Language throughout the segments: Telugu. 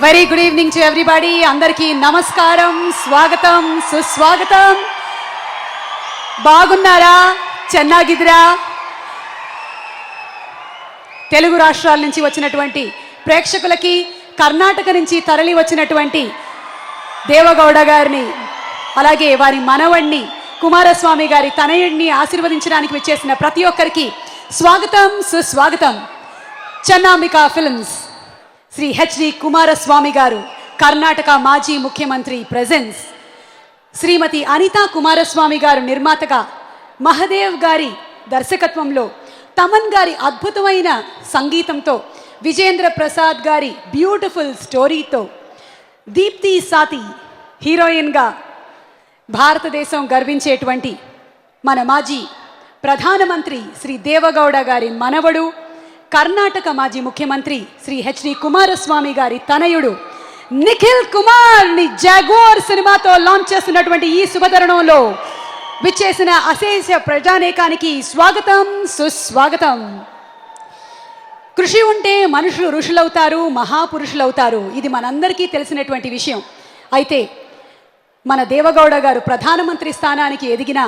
Very good evening to everybody. అందరికీ నమస్కారం, స్వాగతం, సుస్వాగతం. బాగున్నారా? చెన్నాగిదిరా? తెలుగు రాష్ట్రాల నుంచి వచ్చినటువంటి ప్రేక్షకులకి, కర్ణాటక నుంచి తరలి వచ్చినటువంటి దేవగౌడ గారిని, అలాగే వారి మనవణ్ణి కుమారస్వామి గారి తనయుడిని ఆశీర్వదించడానికి వచ్చేసిన ప్రతి ఒక్కరికి స్వాగతం, సుస్వాగతం. చెన్నాంబికా ఫిల్మ్స్ శ్రీ హెచ్డి కుమారస్వామి గారు, కర్ణాటక మాజీ ముఖ్యమంత్రి ప్రెజెన్స్, శ్రీమతి అనితా కుమారస్వామి గారు నిర్మాతగా, మహదేవ్ గారి దర్శకత్వంలో, తమన్ గారి అద్భుతమైన సంగీతంతో, విజేంద్ర ప్రసాద్ గారి బ్యూటిఫుల్ స్టోరీతో, దీప్తి సాతి హీరోయిన్గా భారతదేశం గర్వించేటువంటి మన మాజీ ప్రధానమంత్రి శ్రీ దేవగౌడ గారి మనవడు, కర్ణాటక మాజీ ముఖ్యమంత్రి శ్రీ హెచ్డి కుమారస్వామి గారి తనయుడు నిఖిల్ కుమార్ని జాగ్వార్ సినిమాతో లాంచ్ చేస్తున్నటువంటి ఈ శుభతరుణంలో విచ్చేసిన అశేష ప్రజానేకానికి స్వాగతం, సుస్వాగతం. కృషి ఉంటే మనుషులు ఋషులవుతారు, మహాపురుషులవుతారు. ఇది మనందరికీ తెలిసినటువంటి విషయం. అయితే మన దేవగౌడ గారు ప్రధానమంత్రి స్థానానికి ఎదిగిన,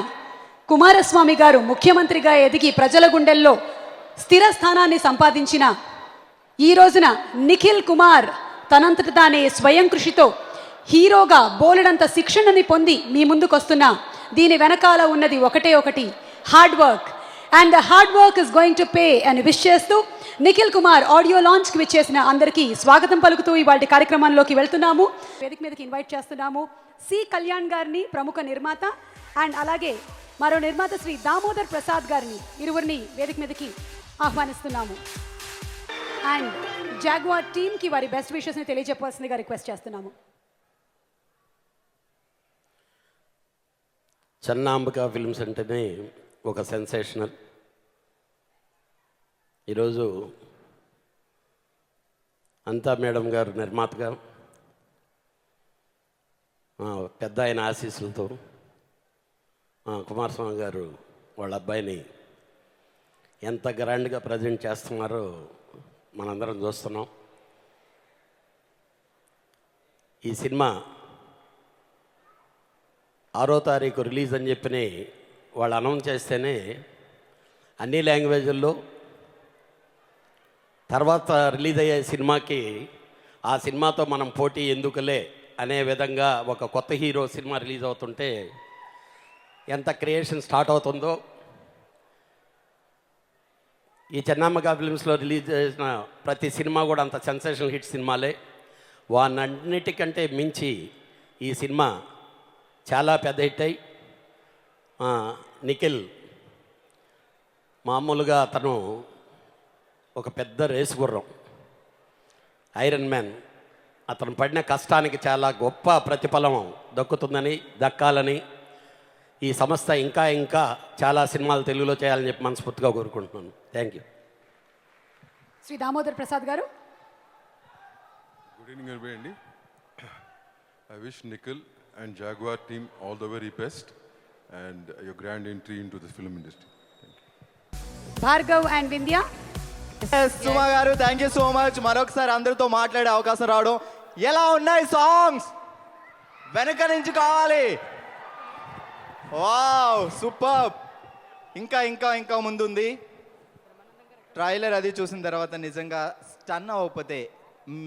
కుమారస్వామి గారు ముఖ్యమంత్రిగా ఎదిగి ప్రజల గుండెల్లో స్థిర స్థానాన్ని సంపాదించిన ఈ రోజున నిఖిల్ కుమార్ తనంతట తానే స్వయం కృషితో హీరోగా బోలెడంత శిక్షణని పొంది మీ ముందుకు వస్తున్నా. దీని వెనకాల ఉన్నది ఒకటే ఒకటి, hard work. And the hard work is going to pay అని విష్ చేస్తూ నిఖిల్ కుమార్ ఆడియో లాంచ్కి విచ్చేసిన అందరికీ స్వాగతం పలుకుతూ ఇవాళ కార్యక్రమంలోకి వెళ్తున్నాము. వేదిక మీదకి ఇన్వైట్ చేస్తున్నాము సి కళ్యాణ్ గారిని, ప్రముఖ నిర్మాత, అండ్ అలాగే మరో నిర్మాత శ్రీ దామోదర్ ప్రసాద్ గారిని, ఇరువురిని వేదిక మీదకి ఆహ్వానిస్తున్నాము. అండ్ జాగ్వార్ టీమ్కి వారి బెస్ట్ విషెస్ని తెలియజెప్పవలసిందిగా రిక్వెస్ట్ చేస్తున్నాము. చెన్నాంబికా ఫిల్మ్స్ అంటేనే ఒక సెన్సేషనల్. ఈరోజు అంతా మేడం గారు నిర్మాతగా, పెద్ద ఆయన ఆశీస్సులతో కుమారస్వామి గారు వాళ్ళ అబ్బాయిని ఎంత గ్రాండ్గా ప్రజెంట్ చేస్తున్నారో మనందరం చూస్తున్నాం. ఈ సినిమా 6వ తారీఖు రిలీజ్ అని చెప్పి వాళ్ళు అనౌన్స్ చేస్తేనే అన్ని లాంగ్వేజ్ల్లో తర్వాత రిలీజ్ అయ్యే సినిమాకి ఆ సినిమాతో మనం పోటీ ఎందుకులే అనే విధంగా ఒక కొత్త హీరో సినిమా రిలీజ్ అవుతుంటే ఎంత క్రియేషన్ స్టార్ట్ అవుతుందో. ఈ చెన్నాంబికా ఫిల్మ్స్లో రిలీజ్ చేసిన ప్రతి సినిమా కూడా అంత సెన్సేషనల్ హిట్ సినిమాలే. వాటన్నిటికంటే మించి ఈ సినిమా చాలా పెద్ద హిట్ అయి, నిఖిల్ మామూలుగా అతను ఒక పెద్ద రేసు గుర్రం, ఐరన్ మ్యాన్. అతను పడిన కష్టానికి చాలా గొప్ప ప్రతిఫలం దక్కాలని ఈ సంస్థ ఇంకా ఇంకా చాలా సినిమాలు తెలుగులో చేయాలని చెప్పి మనస్ఫూర్తిగా కోరుకుంటున్నాను. Thank you. శ్రీ దామోదర్ ప్రసాద్ గారు. Good evening everybody. I wish Nikhil and Jaguar team all the very best and your grand entry into the film industry. Thank you. Bhargav and Vindhya. Suma గారు, థ్యాంక్ యూ సో మచ్. మరొకసారి అందరితో మాట్లాడే అవకాశం రావడం. ఎలా ఉన్నాయి సాంగ్స్? వెనక నుంచి కావాలి. Wow, super. ఇంకా ఇంకా ఇంకా ముందుంది. ట్రైలర్ అది చూసిన తర్వాత నిజంగా స్టన్ అవ్వకపోతే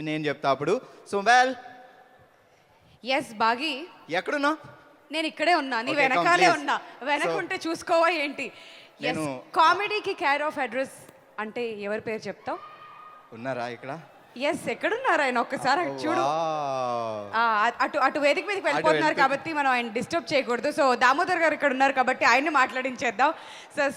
నేను చెప్తా అప్పుడు. సో వెల్, ఎస్ బాగి, ఎక్కడున్నా? నేను ఇక్కడే ఉన్నా, నీ Okay, వెనకాలే come, please. ఉన్నా. వెనకుంటే చూసుకోవా ఏంటి? ఎస్, కామెడీకి కేర్ ఆఫ్ అడ్రస్ అంటే ఎవరి పేరు చెప్తావు? ఉన్నారా ఇక్కడ? ఎస్, ఎక్కడున్నారు ఆయన? ఒక్కసారి అటు చూడు. Wow. అటు అటు వేదిక మీదకి వెళ్ళిపోతున్నారు కాబట్టి మనం ఆయన డిస్టర్బ్ చేయకూడదు. సో దామోదర్ గారు ఇక్కడ ఉన్నారు కాబట్టి ఆయన్ని మాట్లాడించేద్దాం.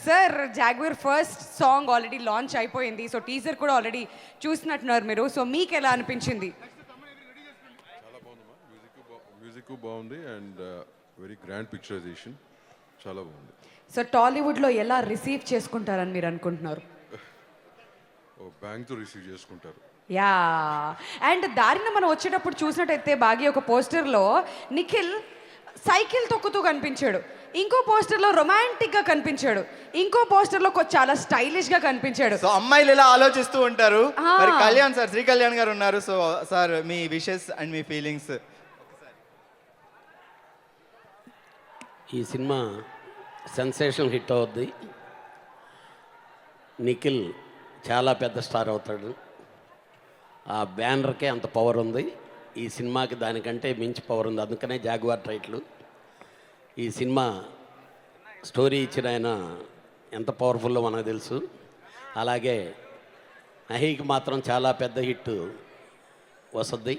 Sir, Jaguar first song already launch అయిపోయింది. సో టీజర్ కూడా ఆల్రెడీ చూసినట్టున్నారు మీరు. సో మీకు ఎలా అనిపించింది? చాలా బాగుందమ్మా. మ్యూజిక్ బాగుంది అండ్ వెరీ గ్రాండ్ పిక్చరైజేషన్. చాలా బాగుంది. సో టాలీవుడ్లో ఎలా రిసీవ్ చేసుకుంటారని మీరు అనుకుంటున్నారు? బ్యాంక్తో రిసీవ్ చేసుకుంటారు. యా, అండ్ దారిన మనం వచ్చేటప్పుడు చూసినట్టయితే బాగా ఒక పోస్టర్లో నిఖిల్ సైకిల్ తొక్కుతూ కనిపించాడు, ఇంకో పోస్టర్లో రొమాంటిక్గా కనిపించాడు, ఇంకో పోస్టర్లో చాలా స్టైలిష్గా కనిపించాడు. సో అమ్మాయిలు ఇలా ఆలోచిస్తూ ఉంటారు. ఆ. మరి కళ్యాణ్ సార్, శ్రీ కళ్యాణ్ గారు ఉన్నారు. So sir, me wishes and me feelings. ఈ సినిమా సెన్సేషనల్ హిట్ అవుద్ది. నిఖిల్ చాలా పెద్ద స్టార్ అవుతాడు. ఆ బ్యానర్కే అంత పవర్ ఉంది. ఈ సినిమాకి దానికంటే మించి పవర్ ఉంది. అందుకనే జాగ్వార్ టైటిల్. ఈ సినిమా స్టోరీ ఇచ్చిన ఆయన ఎంత పవర్ఫుల్లో మనకు తెలుసు. అలాగే నహీకి మాత్రం చాలా పెద్ద హిట్ వస్తుంది.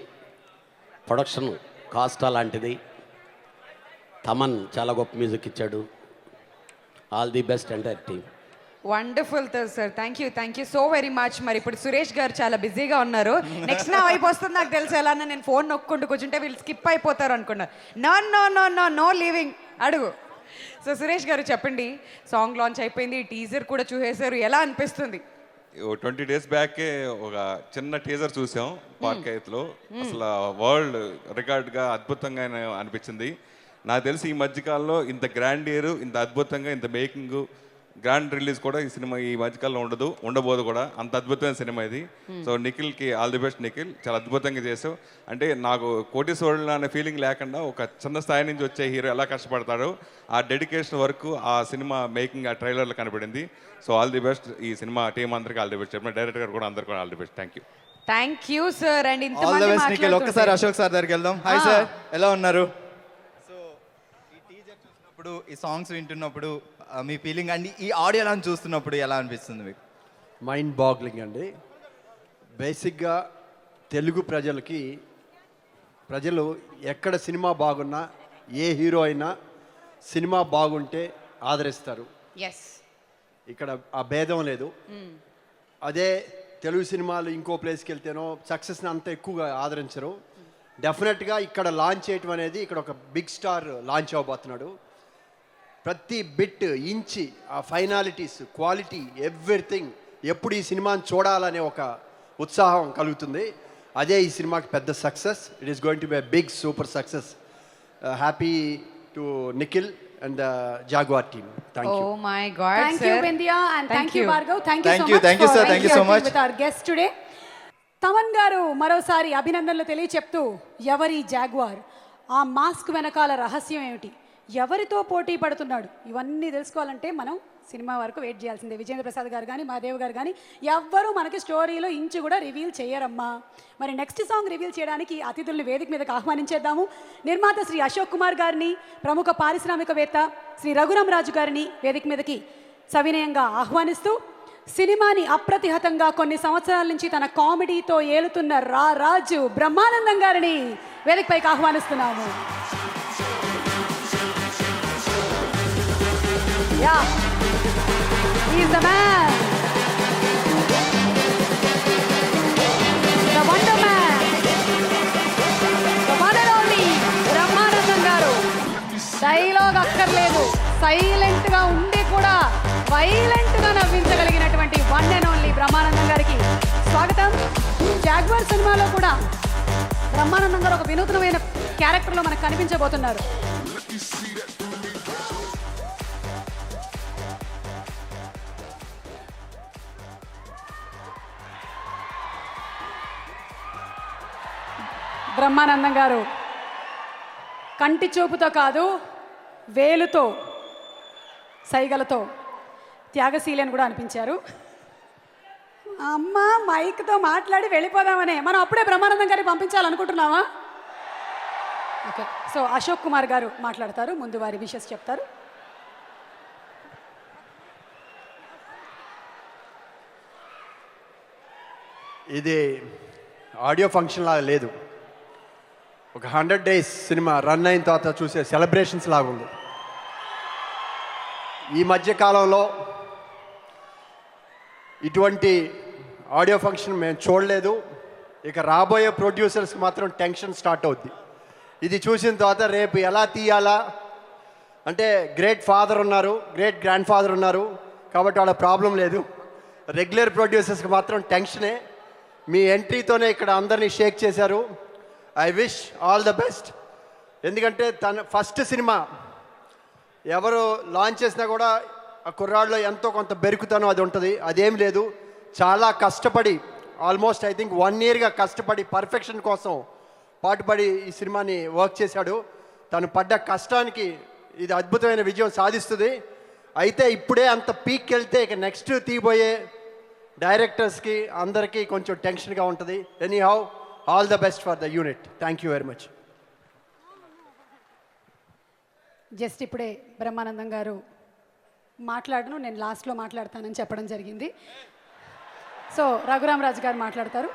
ప్రొడక్షన్ కాస్ట్ అలాంటిది. తమన్ చాలా గొప్ప మ్యూజిక్ ఇచ్చాడు. All the best entire team. Wonderful sir, thank you so very much. మరి ఇప్పుడు సురేష్ గారు చాలా బిజీగా ఉన్నారు. నెక్స్ట్ నా వైపు వస్తుంది నాకు తెలుసు. ఎలా నేను ఫోన్ నొక్కుంటూ కూర్చుంటే వీళ్ళు స్కిప్ అయిపోతారు అనుకున్నారు. నో లీవింగ్, అడుగు. సో సురేష్ గారు చెప్పండి, సాంగ్ లాంచ్ అయిపోయింది, టీజర్ కూడా చూసేశారు, ఎలా అనిపిస్తుంది? 20 days బ్యాకే ఒక చిన్న టీజర్ చూసాం పార్కైత్లో. అసలు వరల్డ్ రికార్డ్గా అద్భుతంగా అనిపించింది. నాకు తెలిసి ఈ మధ్యకాలంలో ఇంత గ్రాండ్ ఇయర్, ఇంత అద్భుతంగా, ఇంత మేకింగ్, గ్రాండ్ రిలీజ్ కూడా ఈ సినిమా ఈ మధ్యకాలంలో ఉండబోదు కూడా. అంత అద్భుతమైన సినిమా ఇది. సో నిఖిల్కి ఆల్ ది బెస్ట్. నిఖిల్ చాలా అద్భుతంగా చేసావు. అంటే నాకు కోటీశ్వరుడు అనే ఫీలింగ్ లేకుండా ఒక చిన్న స్థాయి నుంచి వచ్చే హీరో ఎలా కష్టపడతాడో ఆ డెడికేషన్ వరకు ఆ సినిమా మేకింగ్ ఆ ట్రైలర్లో కనబడింది. So all the best. ఈ సినిమా టీం అందరికీ ఆల్ ది బెస్ట్. చెప్పిన డైరెక్టర్ గారు కూడా అందరికీ all the best. Thank you sir. And all the best Nikhil. ఒక్కసారి అశోక్ సార్ దగ్గరికి వెళ్దాం. హాయ్ సార్, ఎలా ఉన్నారు? సో ఈ టీజర్ చూసినప్పుడు, ఈ సాంగ్స్ వింటున్నప్పుడు మీ ఫీలింగ్ అండి, ఈ ఆడియో లాంచ్ చూస్తున్నప్పుడు ఎలా అనిపిస్తుంది మీకు? మైండ్ బాగ్లింగ్ అండి. బేసిక్గా తెలుగు ప్రజలు ఎక్కడ సినిమా బాగున్నా, ఏ హీరో అయినా సినిమా బాగుంటే ఆదరిస్తారు. ఎస్, ఇక్కడ ఆ భేదం లేదు. అదే తెలుగు సినిమాలు ఇంకో ప్లేస్కి వెళ్తేనో సక్సెస్ని అంత ఎక్కువగా ఆదరించరు. డెఫినెట్గా ఇక్కడ లాంచ్ చేయటం అనేది, ఇక్కడ ఒక బిగ్ స్టార్ లాంచ్ అవ్వబోతున్నాడు. ప్రతి బిట్ ఇంచి, ఆ ఫైనాలిటీస్, క్వాలిటీ, ఎవ్రీథింగ్, ఎప్పుడు ఈ సినిమాని చూడాలనే ఒక ఉత్సాహం కలుగుతుంది. అదే ఈ సినిమాకి పెద్ద success. It is going to be a big super success. Happy to Nikhil and Jaguar team. Thank you. Oh my god Thank you, sir. Bindiya, and thank you, Bhargav. Thank Thank you you, so much thank you, for sir. Thank you so interacting much. with our guest today. Thaman గారు మరోసారి అభినందనలు తెలియచెప్తూ, ఎవరి జాగ్వార్, ఆ మాస్క్ వెనకాల రహస్యం ఏమిటి, ఎవరితో పోటీ పడుతున్నాడు, ఇవన్నీ తెలుసుకోవాలంటే మనం సినిమా వరకు వెయిట్ చేయాల్సిందే. విజేంద్ర ప్రసాద్ గారు కానీ, మాదేవ్ గారు కానీ ఎవ్వరూ మనకి స్టోరీలో ఇంచు కూడా రివీల్ చేయరమ్మా. మరి నెక్స్ట్ సాంగ్ రివీల్ చేయడానికి అతిథుల్ని వేదిక మీదకి ఆహ్వానించేద్దాము. నిర్మాత శ్రీ అశోక్ కుమార్ గారిని, ప్రముఖ పారిశ్రామికవేత్త శ్రీ రఘురామ్ రాజు గారిని వేదిక మీదకి సవినయంగా ఆహ్వానిస్తూ, సినిమాని అప్రతిహతంగా కొన్ని సంవత్సరాల నుంచి తన కామెడీతో ఏలుతున్న రాజు బ్రహ్మానందం గారిని వేదికపైకి ఆహ్వానిస్తున్నాము. Yeah, he's the man, the Wonder Man, the one and only Brahmanandam గారు. డైలాగ్ అక్కర్లేదు, సైలెంట్ గా ఉండి కూడా వైలెంట్ గా నవ్వించగలిగినటువంటి వన్ అండ్ ఓన్లీ బ్రహ్మానందం గారికి స్వాగతం. జాగ్వార్ సినిమాలో కూడా బ్రహ్మానందం గారు ఒక వినూత్నమైన క్యారెక్టర్లో మనకు కనిపించబోతున్నారు. బ్రహ్మానందం గారు కంటి చూపుతో కాదు, వేలుతో, సైగలతో త్యాగశీలని కూడా అనిపించారు. అమ్మ మైక్తో మాట్లాడి వెళ్ళిపోదామనే మనం అప్పుడే బ్రహ్మానందం గారికి పంపించాలనుకుంటున్నావా? ఓకే, సో అశోక్ కుమార్ గారు మాట్లాడతారు, ముందు వారి విషెస్ చెప్తారు. ఇది ఆడియో ఫంక్షన్ లాగా లేదు, ఒక 100 days సినిమా రన్ అయిన తర్వాత చూసే సెలబ్రేషన్స్ లాగా ఉంది. ఈ మధ్యకాలంలో ఇటువంటి ఆడియో ఫంక్షన్ మేము చూడలేదు. ఇక రాబోయే ప్రొడ్యూసర్స్కి మాత్రం టెన్షన్ స్టార్ట్ అవుద్ది. ఇది చూసిన తర్వాత రేపు ఎలా తీయాలా అంటే, గ్రేట్ ఫాదర్ ఉన్నారు, గ్రేట్ గ్రాండ్ ఫాదర్ ఉన్నారు కాబట్టి వాళ్ళ ప్రాబ్లం లేదు. రెగ్యులర్ ప్రొడ్యూసర్స్కి మాత్రం టెన్షనే. మీ ఎంట్రీతోనే ఇక్కడ అందరినీ షేక్ చేశారు. I wish all the best. ఎందుకంటే తన ఫస్ట్ సినిమా ఎవరు లాంచ్ చేసినా కూడా ఆ కుర్రాళ్ళలో ఎంతో కొంత బెరుకుతనం అది ఉంటుంది. అదేం లేదు, చాలా కష్టపడి ఆల్మోస్ట్ ఐ థింక్ 1 ఇయర్గా కష్టపడి పర్ఫెక్షన్ కోసం పాటుపడి ఈ సినిమాని వర్క్ చేశాడు. తను పడ్డ కష్టానికి ఇది అద్భుతమైన విజయం సాధిస్తుంది. అయితే ఇప్పుడే అంత పీక్కి వెళ్తే ఇక నెక్స్ట్ తీయబోయే డైరెక్టర్స్కి అందరికీ కొంచెం టెన్షన్గా ఉంటుంది. Any how, all the best for the unit. Thank you very much. Just ఇప్పుడే బ్రహ్మానందం గారు మాట్లాడను, నేను లాస్ట్లో మాట్లాడతానని చెప్పడం జరిగింది. సో రఘురామరాజు గారు మాట్లాడతారు.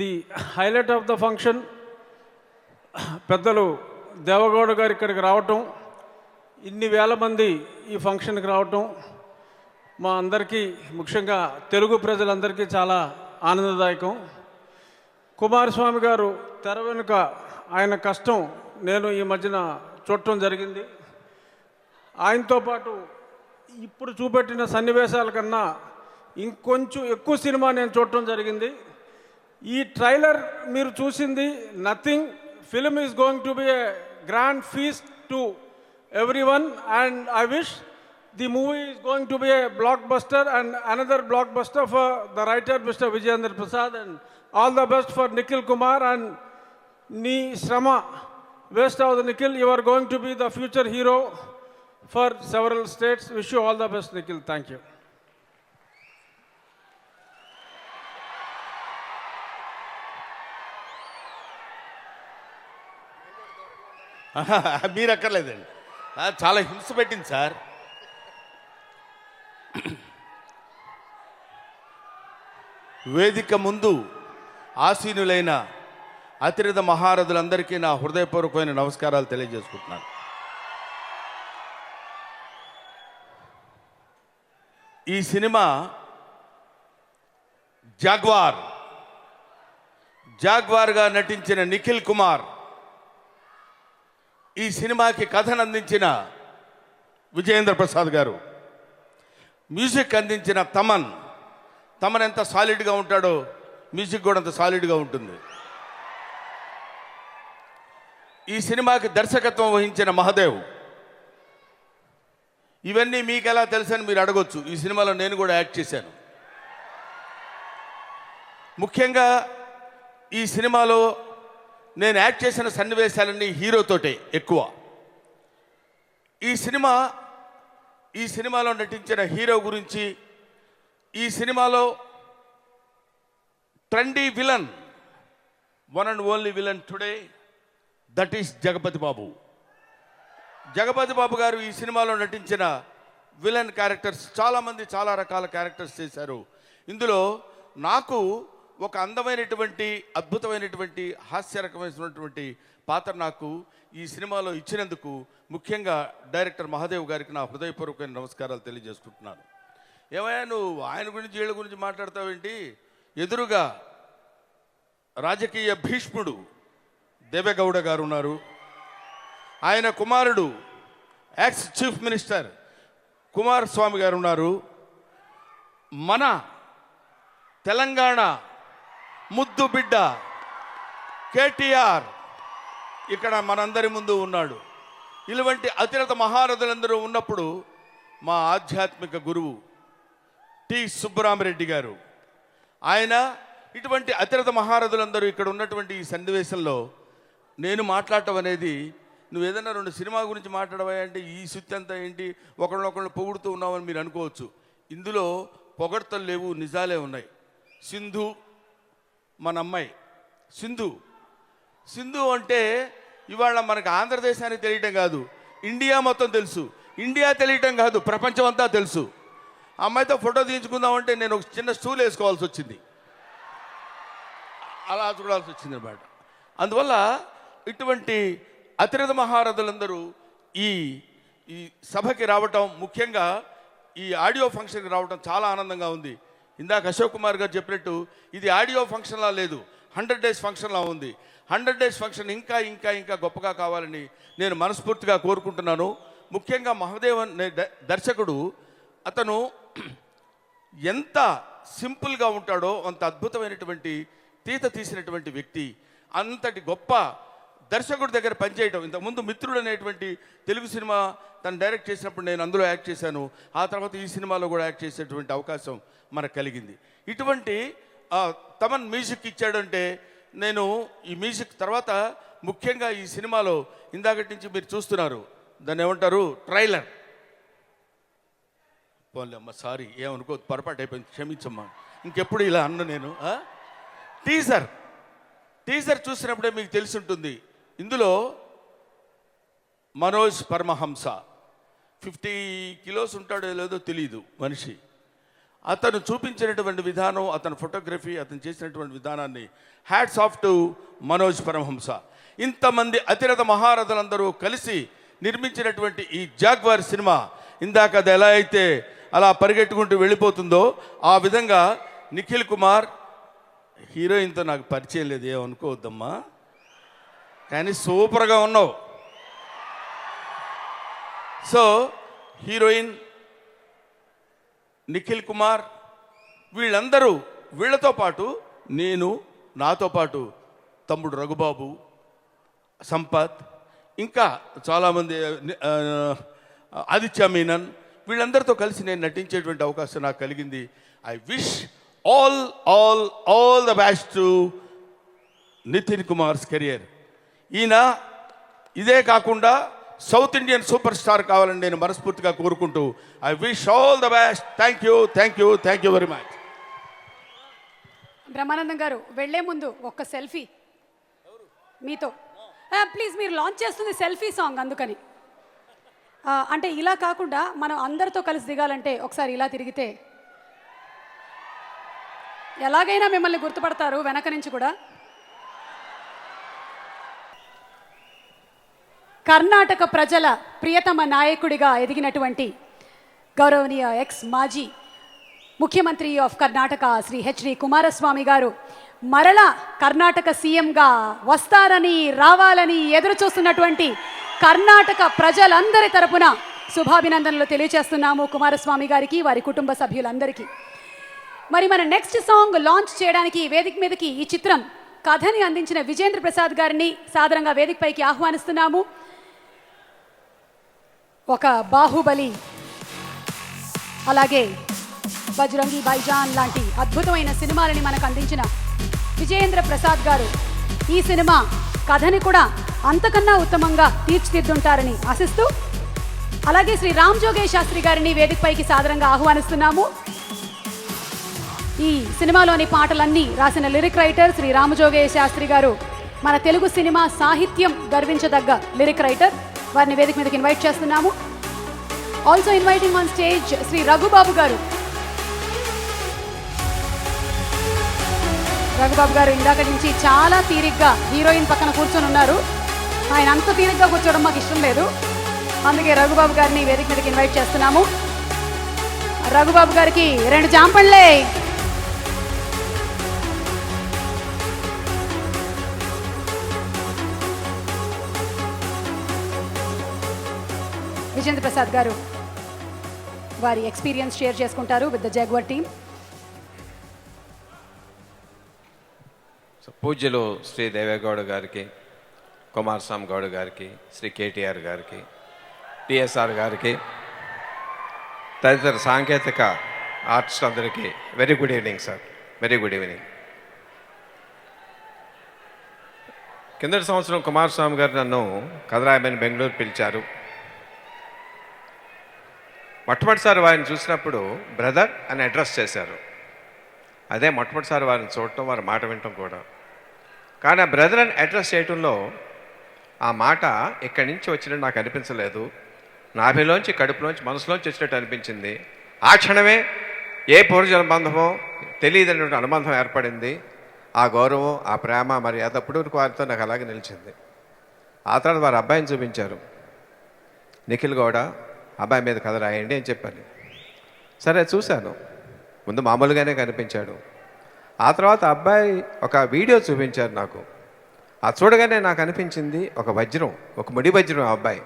The highlight of the function పెద్దలు దేవగౌడ గారు ఇక్కడికి రావటం, ఇన్ని వేల మంది ఈ ఫంక్షన్కి రావటం మా అందరికీ, ముఖ్యంగా తెలుగు ప్రజలందరికీ చాలా ఆనందదాయకం. కుమారస్వామి గారు తెర వెనుక ఆయన కష్టం నేను ఈ మధ్యన చూడటం జరిగింది. ఆయనతో పాటు ఇప్పుడు చూపెట్టిన సన్నివేశాల కన్నా ఇంకొంచెం ఎక్కువ సినిమా నేను చూడటం జరిగింది. ఈ ట్రైలర్ మీరు చూసింది nothing. Film is going to B A grand feast to everyone and I wish the movie is going to B A blockbuster and another blockbuster for the writer Mr. Vijayendra Prasad, and all the best for Nikhil Kumar. And నీ శ్రమ వేస్ట్ అవ్వదు Nikhil, you are going to be the future hero for several states. Wish you all the best, Nikhil. Thank you. మీరు అక్కర్లేదండి, చాలా హింస పెట్టింది సార్. వేదిక ముందు ఆసీనులైన అతిరథ మహారథులందరికీ నా హృదయపూర్వకమైన నమస్కారాలు తెలియజేసుకుంటున్నాను. ఈ సినిమా జాగ్వార్గా నటించిన నిఖిల్ కుమార్, ఈ సినిమాకి కథను అందించిన విజయేంద్ర ప్రసాద్ గారు, మ్యూజిక్ అందించిన తమన్ ఎంత సాలిడ్గా ఉంటాడో మ్యూజిక్ కూడా అంత సాలిడ్గా ఉంటుంది. ఈ సినిమాకి దర్శకత్వం వహించిన మహదేవ్. ఇవన్నీ మీకు ఎలా తెలుసని మీరు అడగొచ్చు. ఈ సినిమాలో నేను కూడా యాక్ట్ చేశాను. ముఖ్యంగా ఈ సినిమాలో నేను యాక్ట్ చేసిన సన్నివేశాలన్నీ హీరోతోటే ఎక్కువ. ఈ సినిమాలో నటించిన హీరో గురించి, ఈ సినిమాలో trendy villain, one and only villain today, that is Jagapathi Babu. Jagapathi Babu గారు ఈ సినిమాలో నటించిన విలన్ క్యారెక్టర్స్ చాలామంది చాలా రకాల క్యారెక్టర్స్ చేశారు. ఇందులో నాకు ఒక అందమైనటువంటి అద్భుతమైనటువంటి హాస్యరకమైనటువంటి పాత్ర నాకు ఈ సినిమాలో ఇచ్చినందుకు ముఖ్యంగా డైరెక్టర్ మహాదేవ్ గారికి నా హృదయపూర్వకమైన నమస్కారాలు తెలియజేసుకుంటున్నాను. ఏమయ్యా నువ్వు ఆయన గురించి వీళ్ళ గురించి మాట్లాడతావేంటి? ఎదురుగా రాజకీయ భీష్ముడు దేవేగౌడ గారు ఉన్నారు. ఆయన కుమారుడు ఎక్స్ చీఫ్ మినిస్టర్ కుమారస్వామి గారు ఉన్నారు. మన తెలంగాణ ముద్దు బిడ్డ కేటీఆర్ ఇక్కడ మనందరి ముందు ఉన్నాడు. ఇటువంటి అతిరథ మహారథులందరూ ఉన్నప్పుడు మా ఆధ్యాత్మిక గురువు టి సుబ్బరామరెడ్డి గారు, ఆయన, ఇటువంటి అతిరథ మహారథులందరూ ఇక్కడ ఉన్నటువంటి ఈ సన్నివేశంలో నేను మాట్లాడటం అనేది, నువ్వు ఏదైనా 2 సినిమా గురించి మాట్లాడవా అంటే ఈ సుత్తి అంతా ఏంటి, ఒకళ్ళొకళ్ళు పొగుడుతూ ఉన్నామని మీరు అనుకోవచ్చు. ఇందులో పొగడ్తలు లేవు, నిజాలే ఉన్నాయి. సింధు మన అమ్మాయి సింధు అంటే ఇవాళ మనకు ఆంధ్రదేశానికి తెలియటం కాదు, ఇండియా మొత్తం తెలుసు. ఇండియా తెలియటం కాదు, ప్రపంచం అంతా తెలుసు. అమ్మాయితో ఫోటో తీయించుకుందామంటే నేను ఒక చిన్న స్టూల్ వేసుకోవాల్సి వచ్చింది, అలా చూడాల్సి వచ్చింది అన్నమాట. అందువల్ల ఇటువంటి అతిరథ మహారథులందరూ ఈ సభకి రావటం, ముఖ్యంగా ఈ ఆడియో ఫంక్షన్కి రావటం చాలా ఆనందంగా ఉంది. ఇందాక అశోక్ కుమార్ గారు చెప్పినట్టు ఇది ఆడియో ఫంక్షన్లా లేదు, 100 days ఫంక్షన్లా ఉంది. 100 days ఫంక్షన్ ఇంకా ఇంకా ఇంకా గొప్పగా కావాలని నేను మనస్ఫూర్తిగా కోరుకుంటున్నాను. ముఖ్యంగా మహదేవన్ దర్శకుడు, అతను ఎంత సింపుల్గా ఉంటాడో అంత అద్భుతమైనటువంటి తీత తీసినటువంటి వ్యక్తి. అంతటి గొప్ప దర్శకుడి దగ్గర పనిచేయటం. ఇంతకుముందు మిత్రుడు అనేటువంటి తెలుగు సినిమా తను డైరెక్ట్ చేసినప్పుడు నేను అందులో యాక్ట్ చేశాను. ఆ తర్వాత ఈ సినిమాలో కూడా యాక్ట్ చేసేటువంటి అవకాశం మనకు కలిగింది. ఇటువంటి తమన్ మ్యూజిక్ ఇచ్చాడంటే నేను ఈ మ్యూజిక్ తర్వాత ముఖ్యంగా ఈ సినిమాలో ఇందాకటి నుంచి మీరు చూస్తున్నారు, దాన్ని ఏమంటారు, ట్రైలర్. పోన్లే అమ్మ, సారీ, ఏమనుకో, పొరపాటు అయిపోయింది, క్షమించమ్మా, ఇంకెప్పుడు ఇలా అన్న నేను. టీజర్ చూసినప్పుడే మీకు తెలిసి ఉంటుంది, ఇందులో మనోజ్ పరమహంస 50 కిలోస్ ఉంటాడో లేదో తెలియదు మనిషి. అతను చూపించినటువంటి విధానం, అతని ఫోటోగ్రఫీ, అతను చేసినటువంటి విధానాన్ని hats off to Manoj Paramahamsa. ఇంతమంది అతిరథ మహారథులందరూ కలిసి నిర్మించినటువంటి ఈ జాగ్వార్ సినిమా ఇందాక అది ఎలా అయితే అలా పరిగెట్టుకుంటూ వెళ్ళిపోతుందో ఆ విధంగా నిఖిల్ కుమార్ హీరోయిన్తో నాకు పరిచయం లేదు, ఏమనుకోవద్దమ్మా, కానీ సూపర్గా ఉన్నావు. సో హీరోయిన్ నిఖిల్ కుమార్ వీళ్ళందరూ, వీళ్ళతో పాటు నేను, నాతో పాటు తమ్ముడు రఘుబాబు, సంపత్, ఇంకా చాలామంది, ఆదిత్య మీనన్, వీళ్ళందరితో కలిసి నేను నటించేటువంటి అవకాశం నాకు కలిగింది. I wish all the best to Nitin Kumar's career. ఈయన ఇదే కాకుండా సౌత్ ఇండియన్ సూపర్ స్టార్ కావాలని నేను మనస్ఫూర్తిగా కోరుకుంటూ I wish all the best. Thank you very much. Brahmanandam గారు వెళ్లే ముందు ఒక్క సెల్ఫీ మీతో ప్లీజ్. మీరు లాంచ్ చేస్తుంది సెల్ఫీ సాంగ్, అందుకని అంటే ఇలా కాకుండా మనం అందరితో కలిసి దిగాలంటే ఒకసారి ఇలా తిరిగితే ఎలాగైనా మిమ్మల్ని గుర్తుపడతారు వెనక నుంచి కూడా. కర్ణాటక ప్రజల ప్రియతమ నాయకుడిగా ఎదిగినటువంటి గౌరవనీయ ఎక్స్ మాజీ ముఖ్యమంత్రి ఆఫ్ కర్ణాటక శ్రీ హెచ్డి కుమారస్వామి గారు మరలా కర్ణాటక సీఎంగా వస్తారని, రావాలని ఎదురు చూస్తున్నటువంటి కర్ణాటక ప్రజలందరి తరపున శుభాభినందనలు తెలియజేస్తున్నాము కుమారస్వామి గారికి, వారి కుటుంబ సభ్యులందరికీ. మరి మన నెక్స్ట్ సాంగ్ లాంచ్ చేయడానికి వేదిక మీదకి ఈ చిత్రం కథని అందించిన విజేంద్ర ప్రసాద్ గారిని సాదరంగా వేదికపైకి ఆహ్వానిస్తున్నాము. ఒక బాహుబలి, అలాగే బజరంగి భాయిజాన్ లాంటి అద్భుతమైన సినిమాలని మనకు అందించిన విజయేంద్ర ప్రసాద్ గారు ఈ సినిమా కథని కూడా అంతకన్నా ఉత్తమంగా తీర్చిదిద్దుంటారని ఆశిస్తూ, అలాగే శ్రీ రామ్ జోగేష్ శాస్త్రి గారిని వేదికపైకి సాదరంగా ఆహ్వానిస్తున్నాము. ఈ సినిమాలోని పాటలన్నీ రాసిన లిరిక్ రైటర్ శ్రీ రామజోగేష్ శాస్త్రి గారు, మన తెలుగు సినిమా సాహిత్యం గర్వించదగ్గ లిరిక్ రైటర్. వారిని వేదిక మీదకి ఇన్వైట్ చేస్తున్నాము. Also inviting on stage Shri Raghubabu garu. Raghubabu గారు ఇందాక నుంచి చాలా తీరిగ్గా హీరోయిన్ పక్కన కూర్చొని ఉన్నారు. ఆయన అంత తీరిగ్గా కూర్చోవడం మాకు ఇష్టం లేదు, అందుకే రఘుబాబు గారిని వేదిక మీదకి ఇన్వైట్ చేస్తున్నాము. రఘుబాబు గారికి 2 జాంపండ్లే. విజేంద్ర ప్రసాద్ గారు వారి ఎక్స్పీరియన్స్ షేర్ చేసుకుంటారు విత్ ద జాగ్వార్ టీమ్. పూజ్యులు శ్రీ దేవేగౌడ గారికి, కుమారస్వామి గౌడ్ గారికి, శ్రీ కేటీఆర్ గారికి, టిఎస్ఆర్ గారికి, తదితర సాంకేతిక ఆర్టిస్ట్ అందరికీ very good evening sir. Very good evening. కిందటి సంవత్సరం కుమారస్వామి గారు నన్ను కథరాయమని బెంగళూరు పిలిచారు. మొట్టమొదటిసారి వారిని చూసినప్పుడు బ్రదర్ అని అడ్రస్ చేశారు. అదే మొట్టమొదటిసారి వారిని చూడటం, వారి మాట వినటం కూడా. కానీ ఆ బ్రదర్ అని అడ్రస్ చేయటంలో ఆ మాట ఇక్కడి నుంచి వచ్చినట్టు నాకు అనిపించలేదు. నాభిలోంచి, కడుపులోంచి, మనసులోంచి వచ్చినట్టు అనిపించింది. ఆ క్షణమే ఏ పూర్వజన బంధమో తెలియదనేటువంటి అనుబంధం ఏర్పడింది. ఆ గౌరవం, ఆ ప్రేమ, మరి అదప్పుడు వారితో నాకు అలాగే నిలిచింది. ఆ తర్వాత వారి అబ్బాయిని చూపించారు. నిఖిల్ గౌడ అబ్బాయి మీద కథ రాయండి అని చెప్పాను. సరే చూశాను. ముందు మామూలుగానే కనిపించాడు. ఆ తర్వాత అబ్బాయి ఒక వీడియో చూపించారు నాకు. ఆ చూడగానే నాకు అనిపించింది ఒక వజ్రం, ఒక ముడి వజ్రం. ఆ అబ్బాయి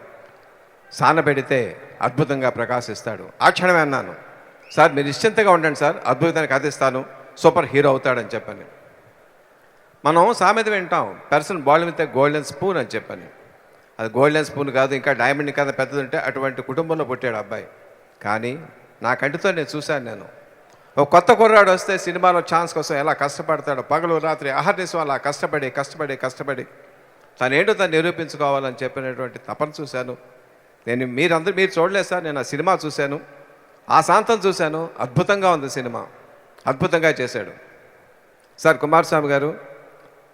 సాన పెడితే అద్భుతంగా ప్రకాశిస్తాడు. ఆ క్షణమే అన్నాను సార్ మీరు నిశ్చింతగా ఉండండి సార్, అద్భుతానికి కథిస్తాను, సూపర్ హీరో అవుతాడని చెప్పని. మనం సామెత వింటాం, person ball with golden spoon అని చెప్పని. అది గోల్డెన్ స్పూన్ కాదు, ఇంకా డైమండ్ కన్నా పెద్దది ఉంటే అటువంటి కుటుంబంలో పుట్టాడు అబ్బాయి. కానీ నా కంటితో నేను చూశాను. ఒక కొత్త కుర్రాడు వస్తే సినిమాలో ఛాన్స్ కోసం ఎలా కష్టపడతాడో, పగలు రాత్రి అహర్నిశం అలా కష్టపడి తను ఏంటో తను నిరూపించుకోవాలని చెప్పినటువంటి తపన చూశాను నేను. మీరు చూడలేదు సార్, నేను ఆ సినిమా చూశాను, ఆ శాంతం చూశాను. అద్భుతంగా ఉంది సినిమా, అద్భుతంగా చేశాడు సార్. కుమారస్వామి గారు,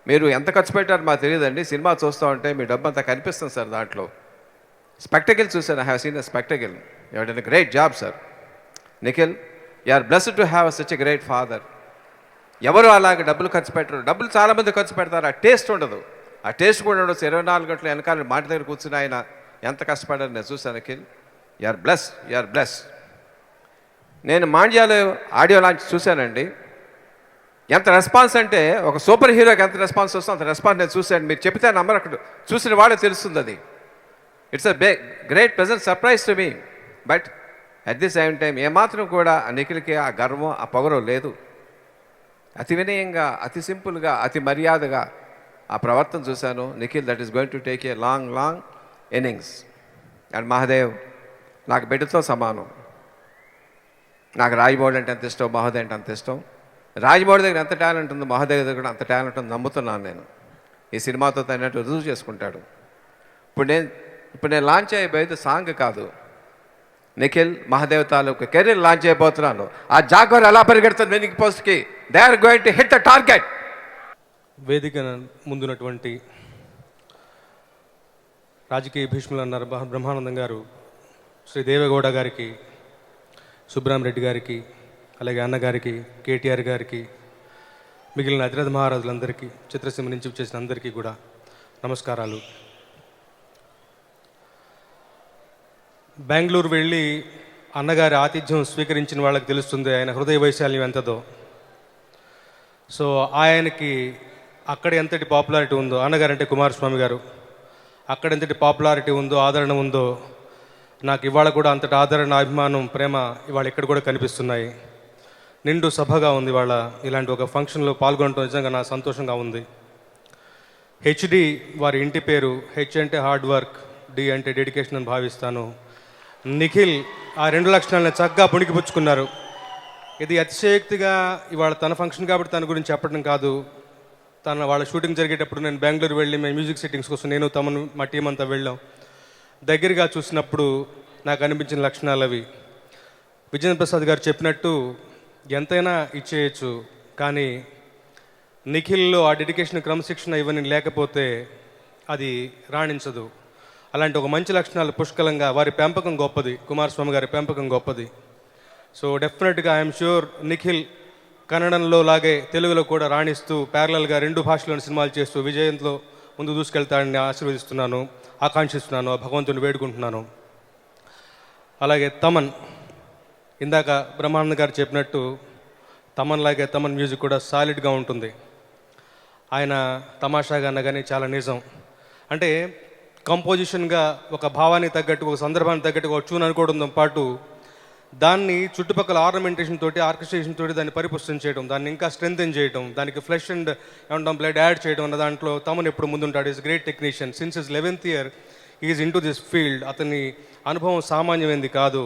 మీరు ఎంత ఖర్చు పెట్టారో మాకు తెలియదండి, సినిమా చూస్తూ ఉంటే మీ డబ్బు అంతా కనిపిస్తుంది సార్. దాంట్లో స్పెక్టకిల్ చూశాను, I have seen a spectacle. You have done a great job sir. Nikhil, you are blessed to have such a great father. ఎవరు అలాగే డబ్బులు ఖర్చు పెట్టరు, డబ్బులు చాలామంది ఖర్చు పెడతారు, ఆ టేస్ట్ ఉండదు. ఆ టేస్ట్ కూడా ఉండదు. 24 గంటలు వెనకాల మాట దగ్గర కూర్చుని ఆయన ఎంత కష్టపడ్డారు నేను చూశాను. Nikhil, you are blessed. నేను మాండ్యాలో ఆడియో లాంచ్ చూశానండి. ఎంత రెస్పాన్స్ అంటే, ఒక సూపర్ హీరోకి ఎంత రెస్పాన్స్ వస్తుందో అంత రెస్పాన్స్ నేను చూశాను. మీరు చెప్తే నమ్మరు, అక్కడ చూసిన వాళ్ళే తెలుస్తుంది అది. It's a great present surprise to me. But at the same time ఏమాత్రం కూడా ఆ నిఖిల్కి ఆ గర్వం, ఆ పొగరు లేదు. అతి వినయంగా, అతి సింపుల్గా, అతి మర్యాదగా ఆ ప్రవర్తన చూశాను. Nikhil, that is going to take a long innings. And Mahadev నాకు బిడ్డతో సమానం. నాకు రాజమౌళి అంటే ఎంత ఇష్టం, మహోదయ్ అంటే అంత ఇష్టం. రాజమౌళి దగ్గర ఎంత టాలెంట్ ఉందో మహోదయ్ దగ్గర కూడా అంత టాలెంట్ ఉంది నమ్ముతున్నాను నేను. ఈ సినిమాతో తనట్టు రుజువు చేసుకుంటాడు. ఇప్పుడు నేను లాంచ్ అయిపోయేది సాంగ్ కాదు, నిఖిల్ మహాదేవ్ తాలూకు కెరీర్ లాంచ్ అయిపోతున్నాను. ఆ జాగ్వర్ ఎలా పరిగెడుతుంది విన్నింగ్ పోస్ట్కి, they are going to hit the target. వేదిక ముందున్నటువంటి రాజకీయ భీష్ములు అన్నారు బ్రహ్మానందం గారు, శ్రీ దేవేగౌడ గారికి, సుబ్రహ్మరెడ్డి గారికి, అలాగే అన్నగారికి, కేటీఆర్ గారికి, మిగిలిన అతిరథ మహారాజులందరికీ, చిత్రసీమ నుంచి వచ్చేసిన అందరికీ కూడా నమస్కారాలు. బెంగళూరు వెళ్ళి అన్నగారి ఆతిథ్యం స్వీకరించిన వాళ్ళకి తెలుస్తుంది ఆయన హృదయ వైశాల్యం ఎంతదో. సో ఆయనకి అక్కడ ఎంతటి పాపులారిటీ ఉందో, అన్నగారంటే కుమారస్వామి గారు, అక్కడ ఎంతటి పాపులారిటీ ఉందో, ఆదరణ ఉందో, నాకు ఇవాళ కూడా అంతటి ఆదరణ, అభిమానం, ప్రేమ ఇవాళ ఇక్కడ కూడా కనిపిస్తున్నాయి. నిండు సభగా ఉంది ఇవాళ. ఇలాంటి ఒక ఫంక్షన్లో పాల్గొనడం నిజంగా నాకు సంతోషంగా ఉంది. హెచ్డి వారి ఇంటి పేరు. హెచ్ అంటే హార్డ్ వర్క్, డి అంటే డెడికేషన్ అని భావిస్తాను. నిఖిల్ ఆ 2 లక్షణాలను చక్కగా పుణికిపుచ్చుకున్నారు. ఇది అతిశయోక్తిగా ఇవాళ తన ఫంక్షన్ కాబట్టి తన గురించి చెప్పడం కాదు. వాళ్ళ షూటింగ్ జరిగేటప్పుడు నేను బెంగళూరు వెళ్ళి మేము మ్యూజిక్ సెట్టింగ్స్ కోసం నేను తమను మా టీం అంతా వెళ్ళాం. దగ్గరగా చూసినప్పుడు నాకు అనిపించిన లక్షణాలు అవి. విజేంద్ర ప్రసాద్ గారు చెప్పినట్టు ఎంతైనా ఇచ్చేయచ్చు, కానీ నిఖిల్లో ఆ డెడికేషన్, క్రమశిక్షణ ఇవన్నీ లేకపోతే అది రాణించదు. అలాంటి ఒక మంచి లక్షణాలు పుష్కలంగా, వారి పెంపకం గొప్పది, కుమారస్వామి గారి పెంపకం గొప్పది. సో డెఫినెట్గా ఐఎమ్ ష్యూర్ నిఖిల్ కన్నడంలో లాగే తెలుగులో కూడా రాణిస్తూ ప్యారలల్గా 2 భాషలోని సినిమాలు చేస్తూ విజయంతో ముందు దూసుకెళ్తాడని ఆశీర్వదిస్తున్నాను, ఆకాంక్షిస్తున్నాను, భగవంతుని వేడుకుంటున్నాను. అలాగే తమన్, ఇందాక బ్రహ్మానంద గారు చెప్పినట్టు తమన్లాగే తమన్ మ్యూజిక్ కూడా సాలిడ్గా ఉంటుంది. ఆయన తమాషాగా అన్న కానీ చాలా నిజం. అంటే కంపోజిషన్గా ఒక భావానికి తగ్గట్టు, ఒక సందర్భానికి తగ్గట్టు ఒక ట్యూన్ అనుకోవడంతో పాటు దాన్ని చుట్టుపక్కల ఆర్నమెంటేషన్ తోటి, ఆర్కెస్ట్రేషన్ తోటి దాన్ని పరిపుష్టం చేయడం, దాన్ని ఇంకా స్ట్రెంథెన్ చేయడం, దానికి ఫ్లెష్ అండ్ ఏమంటాం బ్లడ్ యాడ్ చేయడం అన్న దాంట్లో తమను ఎప్పుడు ముందుంటాడు. Is great technician. Since his 11th year is into this field. అతని అనుభవం సామాన్యమైంది కాదు.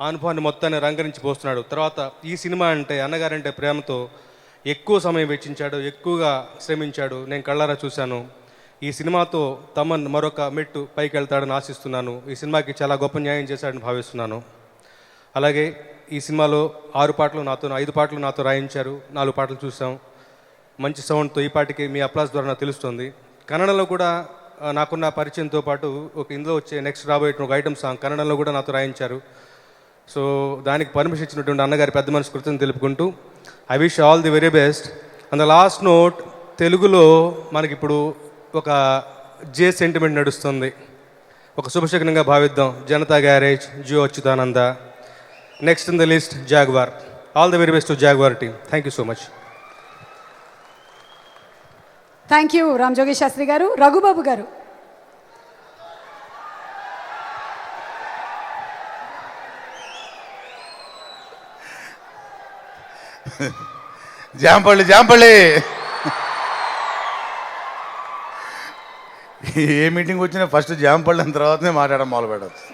ఆ అనుభవాన్ని మొత్తాన్ని రంగరించి పోస్తున్నాడు. తర్వాత ఈ సినిమా అంటే, అన్నగారంటే ప్రేమతో ఎక్కువ సమయం వెచ్చించాడు, ఎక్కువగా శ్రమించాడు. నేను కళ్ళారా చూశాను. ఈ సినిమాతో తమన్ మరొక మెట్టు పైకి వెళ్తాడని ఆశిస్తున్నాను. ఈ సినిమాకి చాలా గొప్ప న్యాయం చేశాడని భావిస్తున్నాను. అలాగే ఈ సినిమాలో 5 పాటలు నాతో రాయించారు. 4 పాటలు చూసాం. మంచి సౌండ్తో ఈ పాటికి మీ అప్లాస్ ద్వారా నాకు తెలుస్తుంది. కన్నడలో కూడా నాకున్న పరిచయంతో పాటు ఇందులో వచ్చే నెక్స్ట్ రాబోయే ఒక ఐటమ్ సాంగ్ కన్నడలో కూడా నాతో రాయించారు. సో దానికి పర్మిషన్ ఇచ్చినటువంటి అన్నగారి పెద్ద మనసు కృతజ్ఞతలు తెలుపుకుంటూ I wish all the very best. And the last note, తెలుగులో మనకిప్పుడు ఒక జే సెంటిమెంట్ నడుస్తుంది. ఒక శుభశకనంగా భావిద్దాం. Janatha garage, Jyo Achyutananda, next in the list Jaguar. All the very best to Jaguar team. Thank you so much. Thank you Ramajogi Sastry గారు. రఘుబాబు గారు. జాంపల్లి జాంపల్లి ఏ మీటింగ్ వచ్చినా ఫస్ట్ జాంపల్లి అని తర్వాతనే మాట్లాడడం మొదలు పెట్టచ్చు.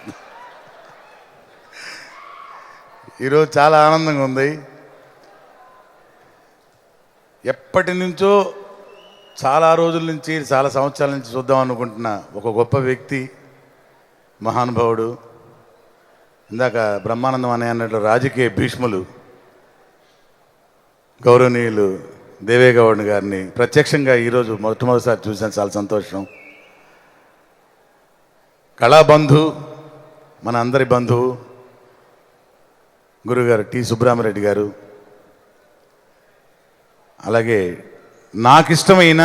ఈరోజు చాలా ఆనందంగా ఉంది. ఎప్పటి నుంచో చాలా రోజుల నుంచి చాలా సంవత్సరాల నుంచి చూద్దాం అనుకుంటున్న ఒక గొప్ప వ్యక్తి, మహానుభావుడు, ఇందాక బ్రహ్మానందం అనే అన్నట్లు రాజకీయ భీష్ములు గౌరవనీయులు దేవేగౌడ్ గారిని ప్రత్యక్షంగా ఈరోజు మొట్టమొదటిసారి చూసాను. చాలా సంతోషం. కళాబంధు, మన అందరి బంధువు గురుగారు టి సుబ్రహ్మరెడ్డి గారు, అలాగే నాకు ఇష్టమైన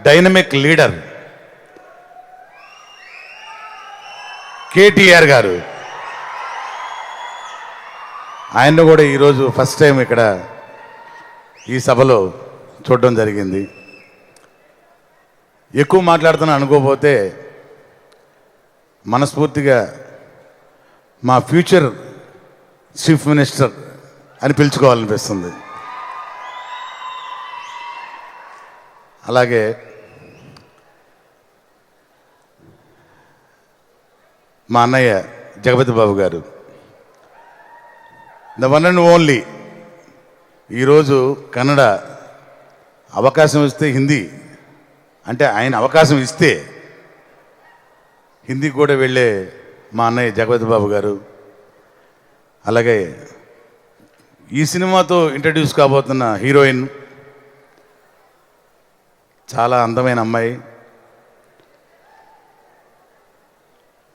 డైనమిక్ లీడర్ కేటీఆర్ గారు, ఆయన్ను కూడా ఈరోజు ఫస్ట్ టైం ఇక్కడ ఈ సభలో చూడడం జరిగింది. ఎక్కువ మాట్లాడుతున్నా అనుకోకపోతే మనస్ఫూర్తిగా మా ఫ్యూచర్ చీఫ్ మినిస్టర్ అని పిలుచుకోవాలనిపిస్తుంది. అలాగే మా అన్నయ్య జగపతి బాబు గారు, ద వన్ అండ్ ఓన్లీ. ఈరోజు కన్నడ అవకాశం ఇస్తే హిందీ, అంటే ఆయన అవకాశం ఇస్తే హిందీ కూడా వెళ్ళే మా అన్నయ్య జగపతి బాబు గారు. అలాగే ఈ సినిమాతో ఇంట్రడ్యూస్ కాబోతున్న హీరోయిన్, చాలా అందమైన అమ్మాయి,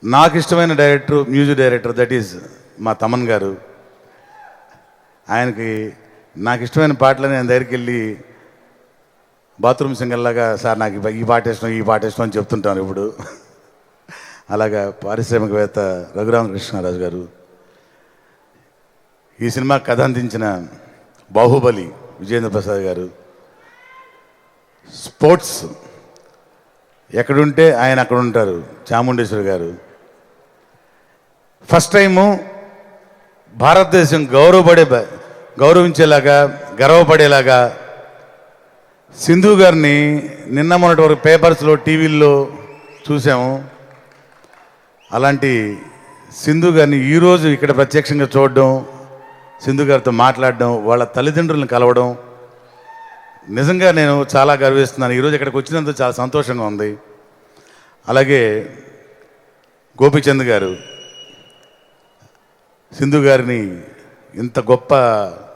నాకు ఇష్టమైన director, music director, that is మా తమన్ గారు. ఆయనకి నాకు ఇష్టమైన పాటలు నేను దగ్గరికి వెళ్ళి బాత్రూమ్ సింగర్లాగా, సార్ నాకు ఈ పాట ఇష్టం, ఈ పాట ఇష్టం అని చెప్తుంటాను ఇప్పుడు. అలాగా పారిశ్రామికవేత్త రఘురామకృష్ణరాజు గారు, ఈ సినిమా కథ అందించిన బాహుబలి విజేంద్ర ప్రసాద్ గారు, స్పోర్ట్స్ ఎక్కడుంటే ఆయన అక్కడ ఉంటారు చాముండేశ్వరి గారు. ఫస్ట్ టైము భారతదేశం గౌరవించేలాగా, గర్వపడేలాగా సింధు గారిని నిన్న మొన్నటి వరకు పేపర్స్లో, టీవీల్లో చూసాము. అలాంటి సింధు గారిని ఈరోజు ఇక్కడ ప్రత్యక్షంగా చూడడం, సింధు గారితో మాట్లాడడం, వాళ్ళ తల్లిదండ్రులను కలవడం నిజంగా నేను చాలా గర్విస్తున్నాను. ఈరోజు ఇక్కడికి వచ్చినందుకు చాలా సంతోషంగా ఉంది. అలాగే గోపీచంద్ గారు, సింధు గారిని ఇంత గొప్ప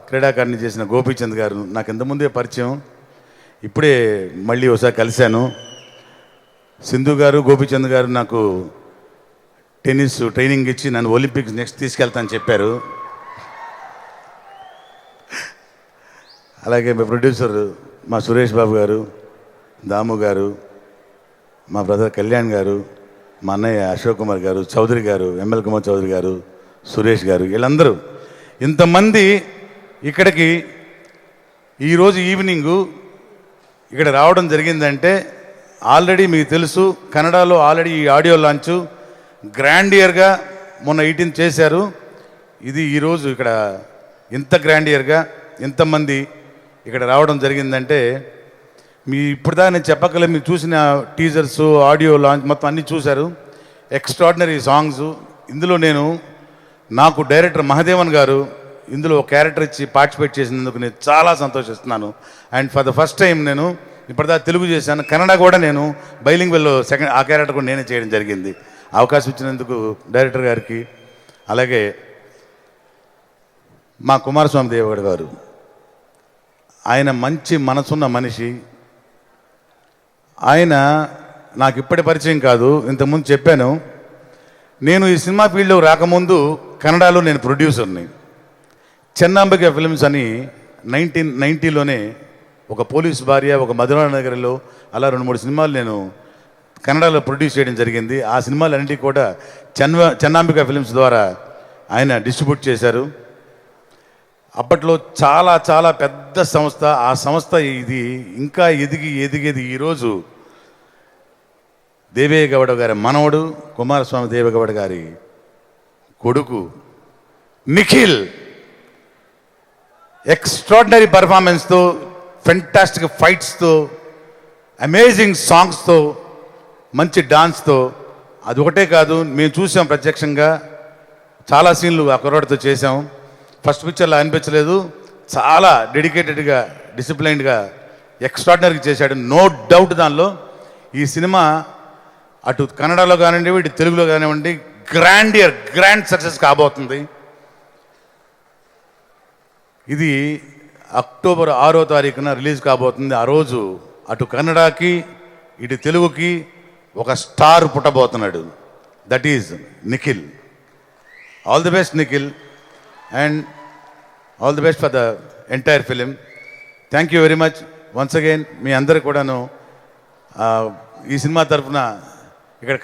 క్రీడాకారిణి చేసిన గోపీచంద్ గారు నాకు ఇంతకుముందే పరిచయం, ఇప్పుడే మళ్ళీ ఒకసారి కలిశాను. సింధు గారు, గోపీచంద్ గారు నాకు టెన్నిస్ ట్రైనింగ్ ఇచ్చి నన్ను ఒలింపిక్స్ నెక్స్ట్ తీసుకెళ్తానని చెప్పారు. అలాగే మా ప్రొడ్యూసర్ మా సురేష్ బాబు గారు, దాము గారు, మా బ్రదర్ కళ్యాణ్ గారు, మా అన్నయ్య అశోక్ కుమార్ గారు, చౌదరి గారు, ఎంఎల్ కుమార్ చౌదరి గారు, సురేష్ గారు, వీళ్ళందరూ ఇంతమంది ఇక్కడికి ఈరోజు ఈవినింగు ఇక్కడ రావడం జరిగిందంటే ఆల్రెడీ మీకు తెలుసు, కన్నడలో ఆల్రెడీ ఈ ఆడియో లాంచ్ గ్రాండియర్గా మొన్న 18 చేశారు. ఇది ఈరోజు ఇక్కడ ఇంత గ్రాండియర్గా ఇంతమంది ఇక్కడ రావడం జరిగిందంటే ఇప్పుడుదా నేను చెప్పగలను. మీరు చూసిన టీజర్స్, ఆడియో లాంచ్ మొత్తం అన్నీ చూశారు. Extraordinary songs. ఇందులో నాకు డైరెక్టర్ మహదేవన్ గారు ఇందులో ఒక క్యారెక్టర్ ఇచ్చి పార్టిసిపేట్ చేసినందుకు నేను చాలా సంతోషిస్తున్నాను. And for the first time నేను ఇప్పటిదా తెలుగు చేశాను, కన్నడ కూడా నేను బైలింగ్వెల్లో ఆ క్యారెక్టర్ కూడా నేనే చేయడం జరిగింది. అవకాశం ఇచ్చినందుకు డైరెక్టర్ గారికి, అలాగే మా కుమారస్వామి దేవగౌడ గారు, ఆయన మంచి మనసున్న మనిషి. ఆయన నాకు ఇప్పటి పరిచయం కాదు, ఇంతకుముందు చెప్పాను. నేను ఈ సినిమా ఫీల్డ్లో రాకముందు కన్నడలో నేను ప్రొడ్యూసర్ని. చెన్నాంబిక ఫిల్మ్స్ అని 1990లోనే ఒక పోలీస్ భార్య, ఒక మధురా నగర్లో, అలా 2-3 సినిమాలు నేను కన్నడలో ప్రొడ్యూస్ చేయడం జరిగింది. ఆ సినిమాలన్నింటినీ కూడా చెన్నాంబిక ఫిల్మ్స్ ద్వారా ఆయన డిస్ట్రిబ్యూట్ చేశారు. అప్పట్లో చాలా చాలా పెద్ద సంస్థ. ఆ సంస్థ ఇది ఇంకా ఎదిగేది ఈరోజు దేవేగౌడ గారి మనవడు, కుమారస్వామి దేవేగౌడ గారి కొడుకు నిఖిల్ ఎక్స్ట్రాడినరీ పర్ఫార్మెన్స్తో, ఫెంటాస్టిక్ ఫైట్స్తో, అమేజింగ్ సాంగ్స్తో, మంచి డాన్స్తో. అది ఒకటే కాదు, మేము చూసాం ప్రత్యక్షంగా, చాలా సీన్లు ఆ కుర్రాడితో చేసాం. ఫస్ట్ పిక్చర్లో అనిపించలేదు, చాలా డెడికేటెడ్గా, డిసిప్లైన్డ్గా, ఎక్స్ట్రాడినరీగా చేశాడు. నో డౌట్ దానిలో. ఈ సినిమా అటు కన్నడలో కానివ్వండి, ఇటు తెలుగులో కానివ్వండి, గ్రాండ్ సక్సెస్ కాబోతుంది. ఇది అక్టోబర్ 6వ తారీఖున రిలీజ్ కాబోతుంది. ఆ రోజు అటు కన్నడకి ఇటు తెలుగుకి ఒక స్టార్ పుట్టబోతున్నాడు. That is Nikhil. All the best Nikhil, and all the best for the entire film. Thank you very much once again. మీ అందరికి కూడాను ఈ సినిమా తరఫున ఇక్కడ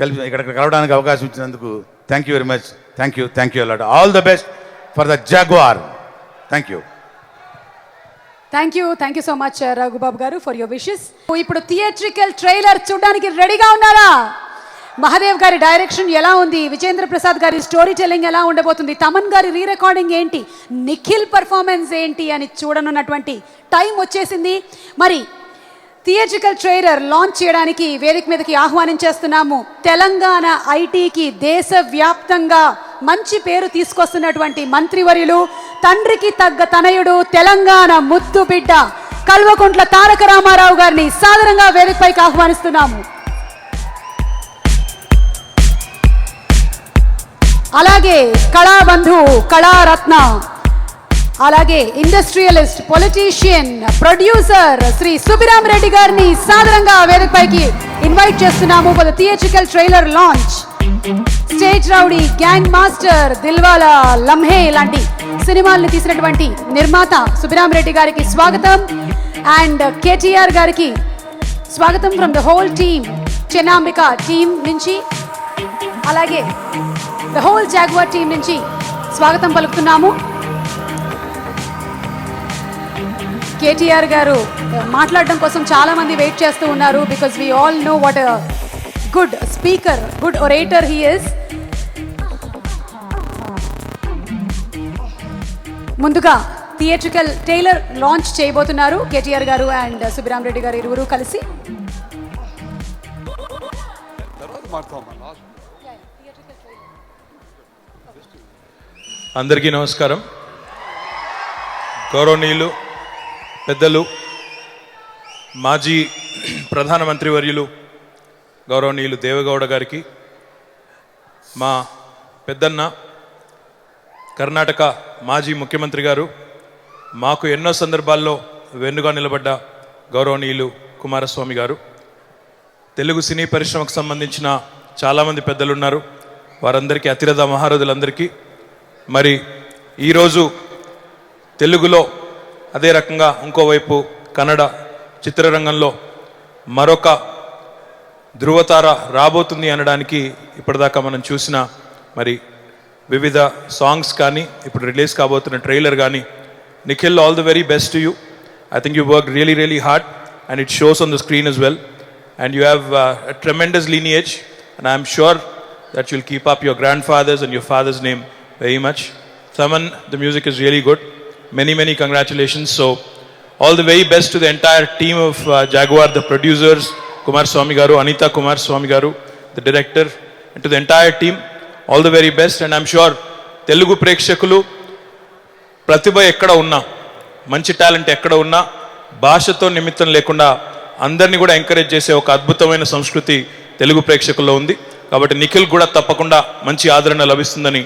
కలవడానికి అవకాశం ఇచ్చినందుకు thank you very much. Thank you a lot. All the best for the Jaguar. Thank you so much Raghubabu గారు ఫర్ యువర్ విషెస్. ఇప్పుడు థియేట్రికల్ ట్రైలర్ చూడడానికి రెడీగా ఉన్నారా? మహాదేవ్ గారి డైరెక్షన్ ఎలా ఉంది, విజేంద్ర ప్రసాద్ గారి స్టోరీ టెల్లింగ్ ఎలా ఉండబోతుంది, తమన్ గారి రీ రికార్డింగ్ ఏంటి, నిఖిల్ పర్ఫార్మెన్స్ ఏంటి అని చూడనున్నటువంటి టైం వచ్చేసింది. మరి థియేట్రికల్ ట్రైలర్ లాంచ్ చేయడానికి వేదిక మీదకి ఆహ్వానించేస్తున్నాము తెలంగాణ ఐటీకి దేశవ్యాప్తంగా మంచి పేరు తీసుకొస్తున్నటువంటి మంత్రివర్యులు, తండ్రికి తగ్గ తనయుడు, తెలంగాణ ముద్దు బిడ్డ కల్వకుంట్ల తారక రామారావు గారిని సాదరంగా వేదికపైకి ఆహ్వానిస్తున్నాము. అలాగే కళాబంధు, కళారత్న, అలాగే industrialist, politician, producer Shri Subbirami Reddy గారిని సాదరంగా వేదికపైకి ఇన్వైట్ చేస్తున్నాము for the theatrical trailer launch. Stage rowdy, gang master, Dilwala, Lamhe లాంటి సినిమాల్ని తీసినటువంటి నిర్మాత సుబ్బిరామ్ రెడ్డి గారికి స్వాగతం, అండ్ కేటీఆర్ గారికి స్వాగతం from the whole team, Chennambika team నుంచి, అలాగే ద హోల్ జాగ్వార్ టీం నుంచి స్వాగతం పలుకుతున్నాము. కేటీఆర్ గారు మాట్లాడడం కోసం చాలా మంది వెయిట్ చేస్తూ ఉన్నారు, because we all know what a good speaker, good orator he is. ముందుగా థియేట్రికల్ ట్రైలర్ లాంచ్ చేయబోతున్నారు కేటీఆర్ గారు అండ్ సుబ్బిరామ్ రెడ్డి గారు ఇరువురు కలిసి. అందరికీ నమస్కారం. గౌరవనీయులు పెద్దలు, మాజీ ప్రధానమంత్రి వర్యులు గౌరవనీయులు దేవగౌడ గారికి, మా పెద్దన్న కర్ణాటక మాజీ ముఖ్యమంత్రి గారు, మాకు ఎన్నో సందర్భాల్లో వెన్నుగా నిలబడ్డ గౌరవనీయులు కుమారస్వామి గారు, తెలుగు సినీ పరిశ్రమకు సంబంధించిన చాలామంది పెద్దలు ఉన్నారు, వారందరికీ, అతిరథ మహారథులందరికీ, మరి ఈరోజు తెలుగులో అదే రకంగా ఇంకోవైపు కన్నడ చిత్రరంగంలో మరొక ధృవతార రాబోతుంది అనడానికి ఇప్పటిదాకా మనం చూసిన మరి వివిధ సాంగ్స్ కానీ, ఇప్పుడు రిలీజ్ కాబోతున్న ట్రైలర్ కానీ, Nikhil, all the very best to you. I think you worked really, really hard, and it shows on the screen as well. And you have a tremendous lineage, and I'm sure that you'll keep up your grandfather's and your father's name very much. Thaman, the music is really good. Many, many congratulations. So, all the very best to the entire team of Jaguar, the producers, Kumar Swami Garu, Anita Kumar Swami Garu, the director, and to the entire team, all the very best. And I'm sure Telugu Prekshakulu, Pratibha ekkada unna, మంచి టాలెంట్ ఎక్కడ ఉన్నా భాషతో నిమిత్తం లేకుండా అందరినీ కూడా ఎంకరేజ్ చేసే ఒక అద్భుతమైన సంస్కృతి తెలుగు ప్రేక్షకుల్లో ఉంది. కాబట్టి నిఖిల్ కూడా తప్పకుండా మంచి ఆదరణ లభిస్తుందని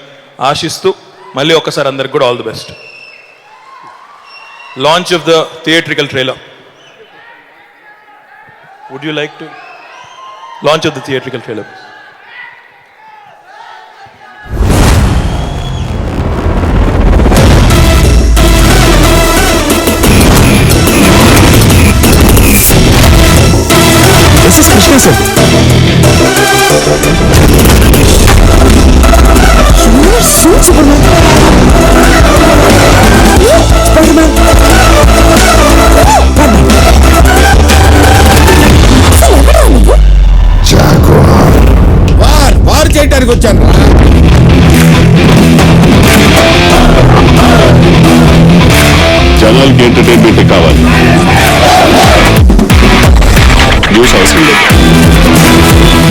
ఆశిస్తూ మళ్ళీ ఒకసారి అందరికి కూడా all the best. Launch of the theatrical trailer. Would you like to launch of the theatrical trailer? This is Krishna sir. You're so Superman. Spider-Man. Jaguar. War చేయడానికి వచ్చాను. జనాలకి ఎంటర్టైన్మెంట్ కావాలి, న్యూస్ అవసరం లేదు.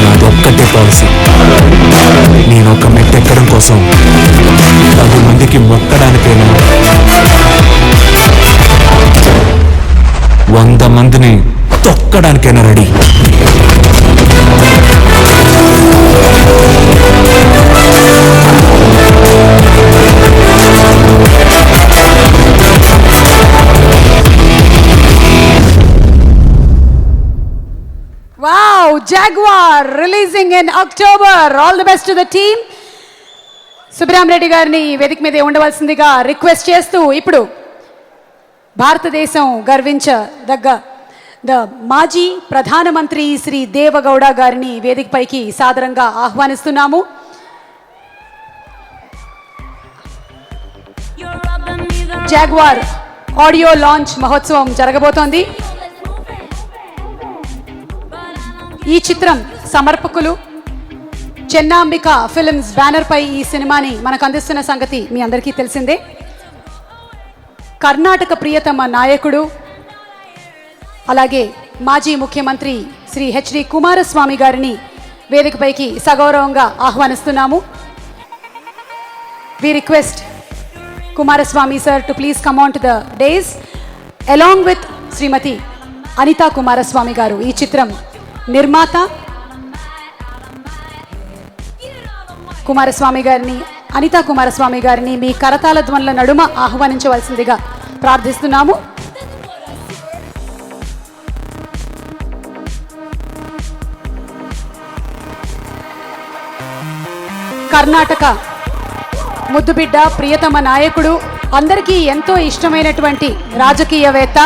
నాదొక్కటే పాలసీ, నేను ఒక మెట్టెక్కడం కోసం 10 మందికి మొక్కడానికైనా 100 మందిని తొక్కడానికైనా ready. Wow, Jaguar releasing in October. All the best to the team. Subrahma Reddy గారిని వేదిక మీద ఉండవలసిందిగా రిక్వెస్ట్ చేస్తూ ఇప్పుడు భారతదేశం గర్వించదగ్గ మాజీ ప్రధానమంత్రి శ్రీ దేవగౌడ గారిని వేదికపైకి సాదరంగా ఆహ్వానిస్తున్నాము. జాగ్వార్ ఆడియో లాంచ్ మహోత్సవం జరగబోతోంది. ఈ చిత్రం సమర్పకులు చెన్నాంబిక ఫిల్మ్స్ బ్యానర్ పై ఈ సినిమాని మనకు అందిస్తున్న సంగతి మీ అందరికీ తెలిసిందే. కర్ణాటక ప్రియతమ నాయకుడు అలాగే మాజీ ముఖ్యమంత్రి శ్రీ హెచ్డి కుమారస్వామి గారిని వేదికపైకి సగౌరవంగా ఆహ్వానిస్తున్నాము. We request Kumaraswamy sir to please come on to the dais along with Shrimati Anitha Kumaraswamy garu, ఈ చిత్రం నిర్మాత. కుమారస్వామి గారిని, అనితా కుమారస్వామి గారిని మీ కరతాళ ధ్వనుల నడుమ ఆహ్వానించవలసిందిగా ప్రార్థిస్తున్నాము. కర్ణాటక ముద్దుబిడ్డ, ప్రియతమ నాయకుడు, అందరికీ ఎంతో ఇష్టమైనటువంటి రాజకీయవేత్త,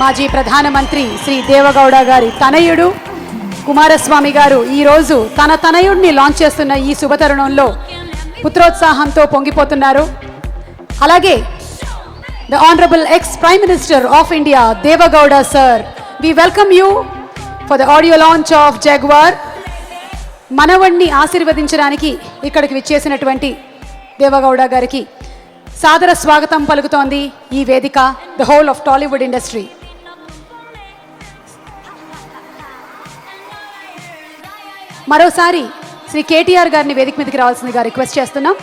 మాజీ ప్రధానమంత్రి శ్రీ దేవగౌడ గారి తనయుడు కుమారస్వామి గారు ఈరోజు తన తనయుడిని లాంచ్ చేస్తున్న ఈ శుభతరుణంలో పుత్రోత్సాహంతో పొంగిపోతున్నారు. అలాగే the honourable ex prime minister of India Deve Gowda sir, we welcome you for the audio launch of Jaguar. మనవణ్ణి ఆశీర్వదించడానికి ఇక్కడికి విచ్చేసినటువంటి దేవగౌడ గారికి సాదర స్వాగతం పలుకుతోంది ఈ వేదిక, the whole of Tollywood industry. మరోసారి శ్రీ కేటీఆర్ గారిని వేదిక మీదకి రావాల్సిందిగా రిక్వెస్ట్ చేస్తున్నాం.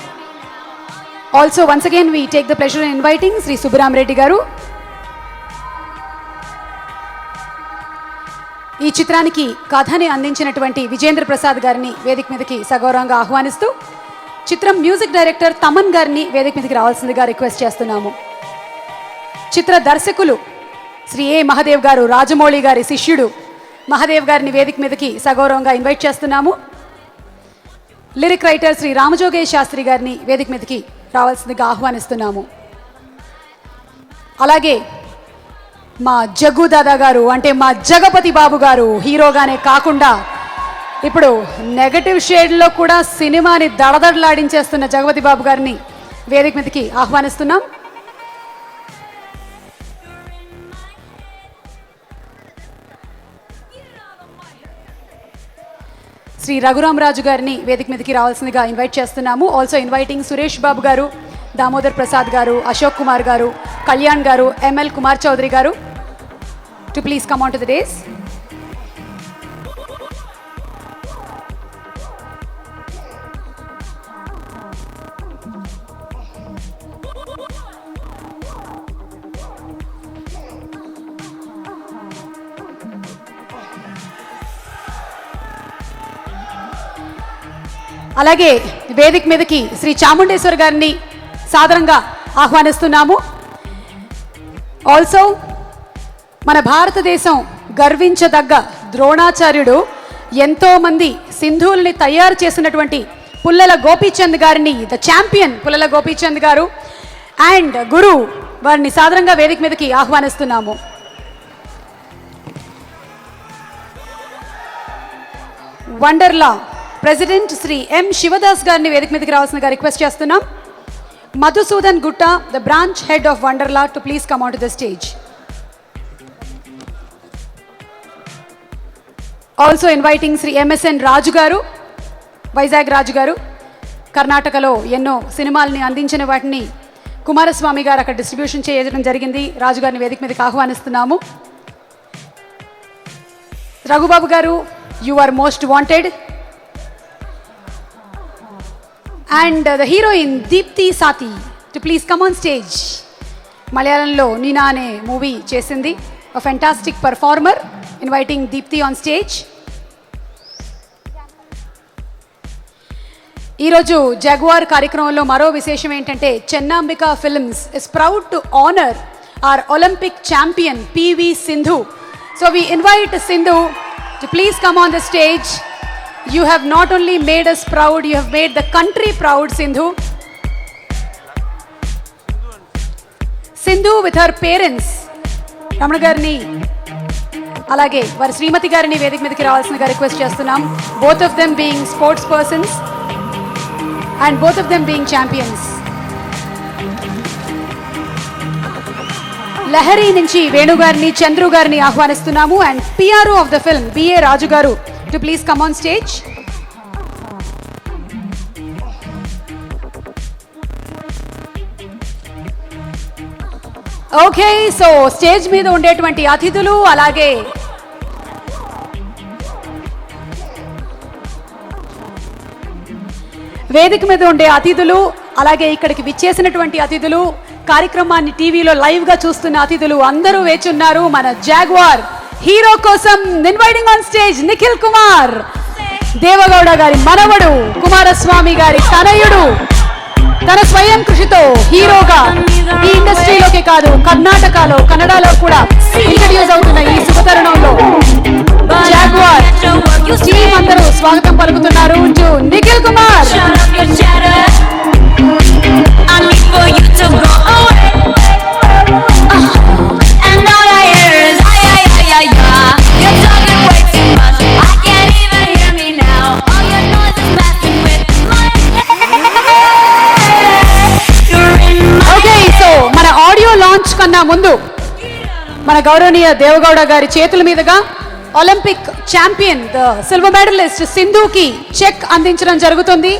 Also once again we take the pleasure in inviting Shri Subbarama Reddy garu. ఈ చిత్రానికి కథని అందించినటువంటి విజేంద్ర ప్రసాద్ గారిని వేదిక మీదకి సగౌరవంగా ఆహ్వానిస్తూ చిత్రం మ్యూజిక్ డైరెక్టర్ తమన్ గారిని వేదిక మీదకి రావాల్సిందిగా రిక్వెస్ట్ చేస్తున్నాము. చిత్ర దర్శకులు శ్రీ ఏ మహదేవ్ గారు, రాజమౌళి గారి శిష్యుడు మహదేవ్ గారిని వేదిక మీదకి సగౌరవంగా ఇన్వైట్ చేస్తున్నాము. లిరిక్ రైటర్ శ్రీ రామజోగేష్ శాస్త్రి గారిని వేదిక మీదకి రావాల్సిందిగా ఆహ్వానిస్తున్నాము. అలాగే మా జగ్గు దాదా గారు, అంటే మా జగపతి బాబు గారు, హీరోగానే కాకుండా ఇప్పుడు నెగటివ్ షేడ్లో కూడా సినిమాని దడదడలాడించేస్తున్న జగపతి బాబు గారిని వేదిక మీదకి ఆహ్వానిస్తున్నాం. శ్రీ రఘురామరాజు గారిని వేదిక మీదకి రావాల్సిందిగా ఇన్వైట్ చేస్తున్నాము. ఆల్సో ఇన్వైటింగ్ సురేష్ బాబు గారు, దామోదర్ ప్రసాద్ గారు, అశోక్ కుమార్ గారు, కళ్యాణ్ గారు, ఎంఎల్ కుమార్ చౌదరి గారు to please come on to the days. అలాగే వేదిక మీదకి శ్రీ చాముండేశ్వర్ గారిని సాదరంగా ఆహ్వానిస్తున్నాము. ఆల్సో మన భారతదేశం గర్వించదగ్గ ద్రోణాచార్యుడు, ఎంతోమంది సింధువుల్ని తయారు చేసినటువంటి పుల్లల గోపీచంద్ గారిని, ద ఛాంపియన్ పుల్లల గోపీచంద్ గారు అండ్ గురు వారిని సాదరంగా వేదిక మీదకి ఆహ్వానిస్తున్నాము. వండర్లా ప్రెసిడెంట్ శ్రీ ఎం శివదాస్ గారిని వేదిక మీదకి రావాల్సిందిగా రిక్వెస్ట్ చేస్తున్నాం. Madhusudan Gutta, the branch head of Wonderla, to please come on to the stage. Also inviting Shri MSN Raju garu, Vizag రాజు గారు, కర్ణాటకలో ఎన్నో సినిమాల్ని అందించిన వాటిని కుమారస్వామి గారు అక్కడ డిస్ట్రిబ్యూషన్ చేయడం జరిగింది. రాజు గారిని వేదిక మీదకి ఆహ్వానిస్తున్నాము. Raghubabu garu, you are most wanted. And the heroine Deepti Sati to please come on stage. మలయాళంలో నీనా అనే మూవీ చేసింది. A fantastic performer. Inviting Deepti on stage. ఈరోజు జాగ్వార్ కార్యక్రమంలో మరో విశేషం ఏంటంటే Chennambika films is proud to honour our Olympic champion PV Sindhu. So we invite Sindhu to please come on the stage. You have not only made us proud, you have made the country proud, Sindhu. Sindhu with her parents, Ramana garni alage var Srimati garini vedik midiki ravalsinaga request chestunnam. Both of them being sports persons and both of them being champions. Lahari నుంచి వేణు గారిని, చంద్రు గారిని ఆహ్వానిస్తున్నాము. And PRO of the film BA Raju garu to please come on stage. Okay, so stage మీద ఉండేటువంటి అతిథులు అలాగే వేదిక మీద ఉండే అతిథులు అలాగే ఇక్కడికి విచ్చేసినటువంటి అతిథులు, కార్యక్రమాన్ని టీవీలో లైవ్ గా చూస్తున్న అతిథులు అందరూ వేచున్నారు మన జాగ్వార్ హీరో కోసం. Inviting on stage Nikhil Kumar, Deve Gowda గారి మనవడు, కుమారస్వామి గారి తనయుడు. తన స్వయం కృషితో హీరోగా ఈ ఇండస్ట్రీలోకి కాదు కర్ణాటకలో, కన్నడలో కూడా ఇంట్రడ్యూస్ అవుతున్న ఈ శుభతరుణంలో జాగ్వార్ టీం అందరూ స్వాగతం పలుకుతున్నారు. నిఖిల్ కుమార్. మన ఆడియో లాంచ్ కన్నా ముందు మన గౌరవనీయ దేవగౌడ గారి చేతుల మీదుగా Olympic champion the silver medallist సింధుకి చెక్ అందించడం జరుగుతుంది.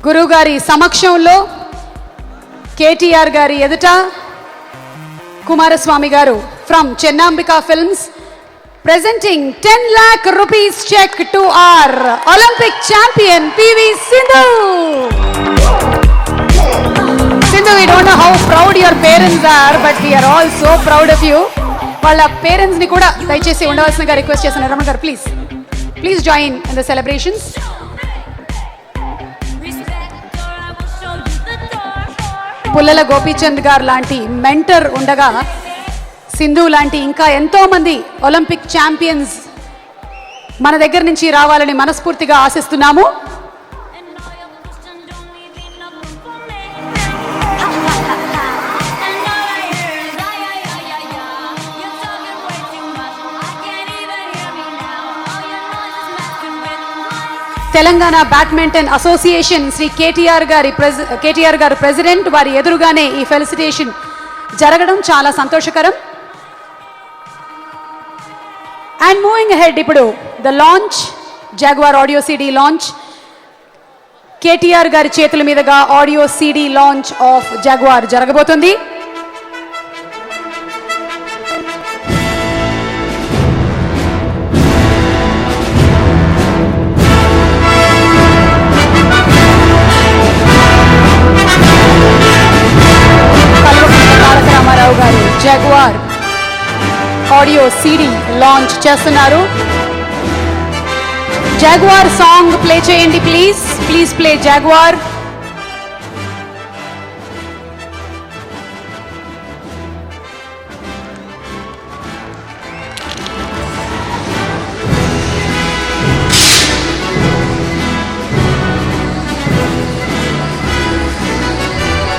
గురువు గారి సమక్షంలో కేటీఆర్ గారి ఎదుట కుమారస్వామి గారు from చెన్నాంబిక films presenting 10 lakh rupees check to our Olympic champion PV Sindhu. Sindhu, we don't know how proud your parents are, but we are all so proud of you. వాళ్ళ పేరెంట్స్ ని కూడా దయచేసి ఉండవలసిందిగా రిక్వెస్ట్ చేస్తున్నారు. Ramana garu please join in the celebrations. Pullela Gopichand garu లాంటి మెంటర్ ఉండగా సింధు లాంటి ఇంకా ఎంతో మంది ఒలింపిక్ ఛాంపియన్స్ మన దగ్గర నుంచి రావాలని మనస్ఫూర్తిగా ఆశిస్తున్నాము. Telangana badminton association Shri KTR garu president వారి ఎదురుగానే ఈ ఫెలిసిటేషన్ జరగడం చాలా సంతోషకరం. అండ్ మూవింగ్ అహెడ్, ఇప్పుడు the launch, Jaguar audio CD launch. KTR గారి చేతుల మీదుగా audio CD launch of Jaguar జరగబోతుంది. Taraka Ramarao garu Jaguar audio CD launch చేస్తున్నారు. జాగ్వార్ సాంగ్ ప్లే చేయండి please play Jaguar.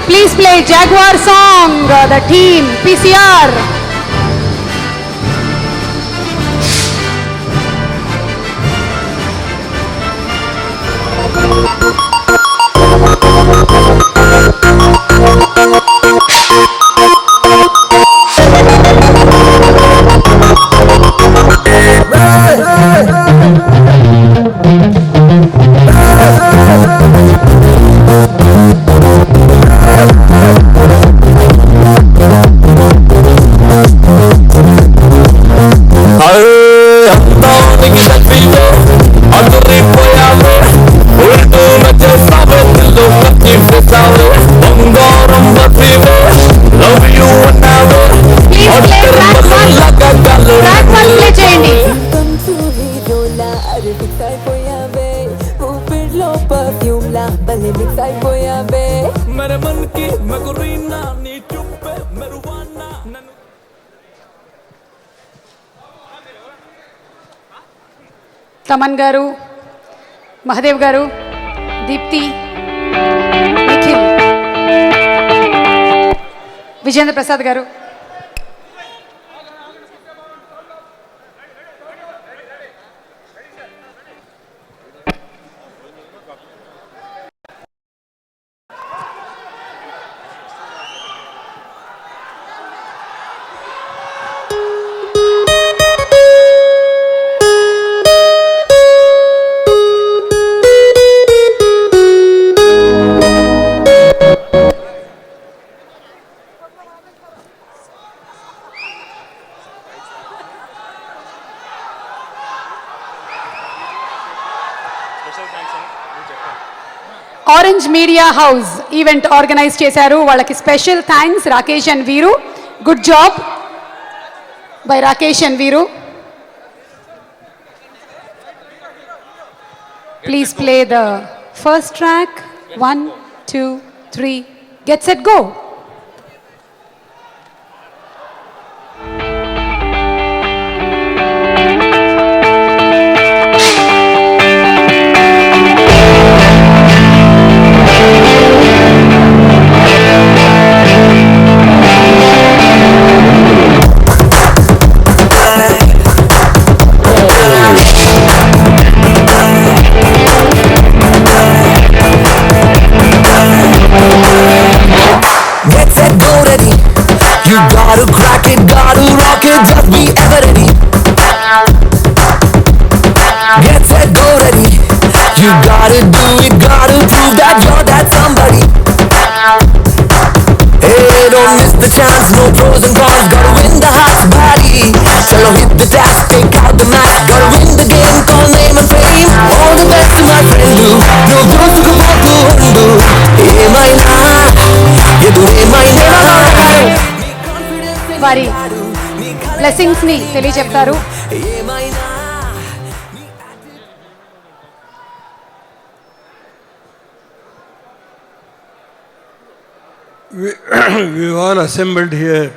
Please play Jaguar song, the team, PCR. Thaman garu, Mahadev garu, Deepti, Nikhil, Vijayendra Prasad garu. Orange media house event organise చేశారు. వాళ్ళకి special thanks Rakesh and Veeru. Good job by Rakesh and Veeru. Please play the first track. 1, 2, 3, get set go. You gotta crack it, gotta rock it, just be ever ready. Get set, go ready. You gotta do it, gotta prove that you're that somebody. Hey, don't miss the chance, no pros and cons, gotta win the house party. Chalo, hit the task, take out the mask, gotta win the game, call name and fame. All the best to my friend do, no those who come out to undo. Hey, my na, ye do hey, my na. వారి బ్లెస్సింగ్స్ ని తెలియజెప్తారు. We all assembled here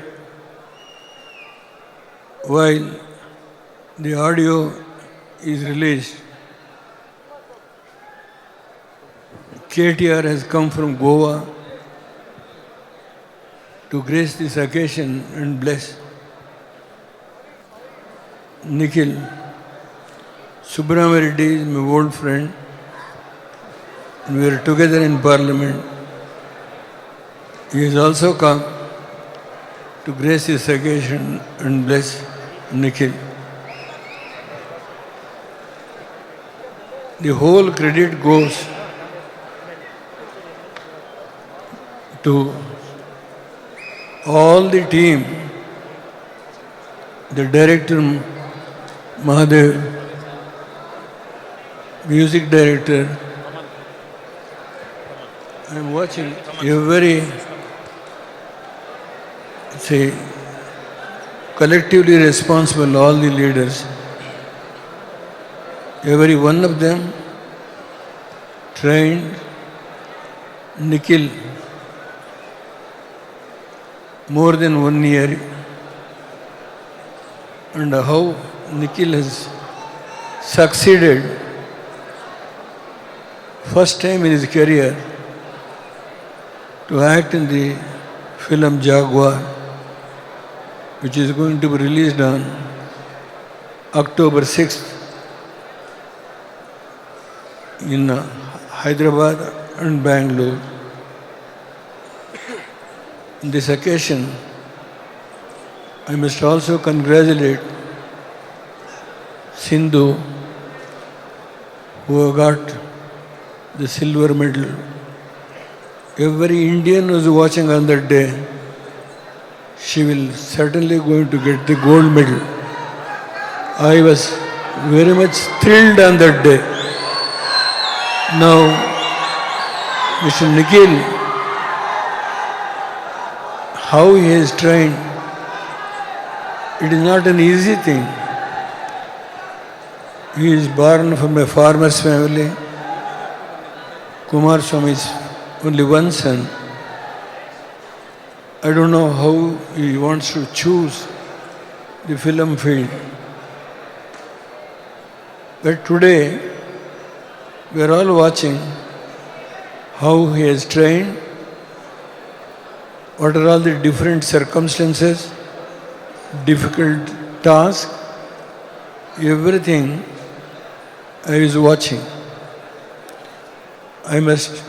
while the audio is released. KTR has come from Goa to grace this occasion and bless. Nikhil Subramanian Reddy is my old friend. We are together in Parliament. He has also come to grace this occasion and bless Nikhil. The whole credit goes to all the team, the director Mahadev, music director. I am watching collectively responsible, all the leaders. Every one of them trained Nikhil more than 1 year, and how Nikhil has succeeded first time in his career to act in the film Jaguar, which is going to be released on October 6th in Hyderabad and Bangalore. On this occasion, I must also congratulate Sindhu, who got the silver medal. Every Indian who is watching on that day, she will certainly going to get the gold medal. I was very much thrilled on that day. Now, Mr. Nikhil, how he is trained, it is not an easy thing. He is born from a farmer's family. Kumar Swami is only one son. I don't know how he wants to choose the film field. But today, we are all watching how he has trained, what are all the different circumstances, difficult tasks, everything I was watching. I must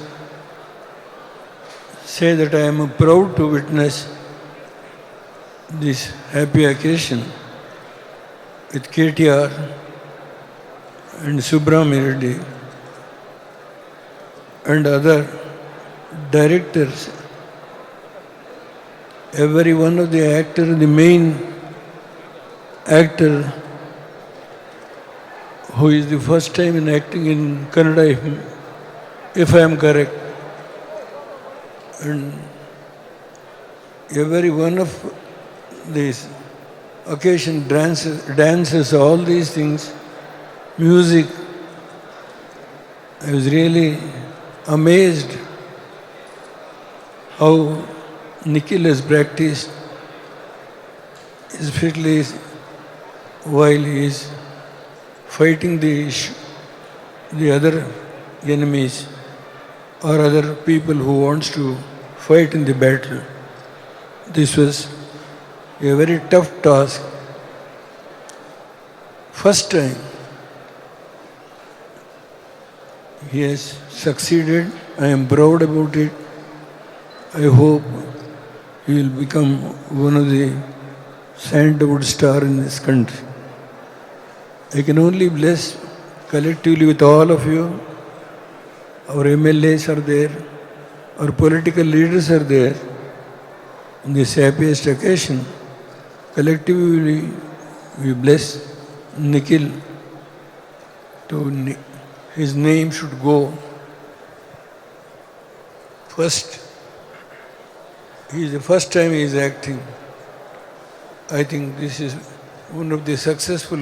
say that I am proud to witness this happy occasion with KTR and Subramania Reddy and other directors. Every one of the actors, the main actor who is the first time in acting in Kannada, if I am correct, and every one of these occasion dances, all these things, music, I was really amazed how Nikhil has practiced, especially while he is fighting the other enemies or other people who wants to fight in the battle. This was a very tough task. First time he has succeeded. I am proud about it. I hope he will become one of the sandalwood stars in this country. I can only bless collectively with all of you. Our MLAs are there, our political leaders are there. On this happiest occasion, collectively we bless Nikhil. His name should go first. He is the first time he is acting. I think this is one of the successful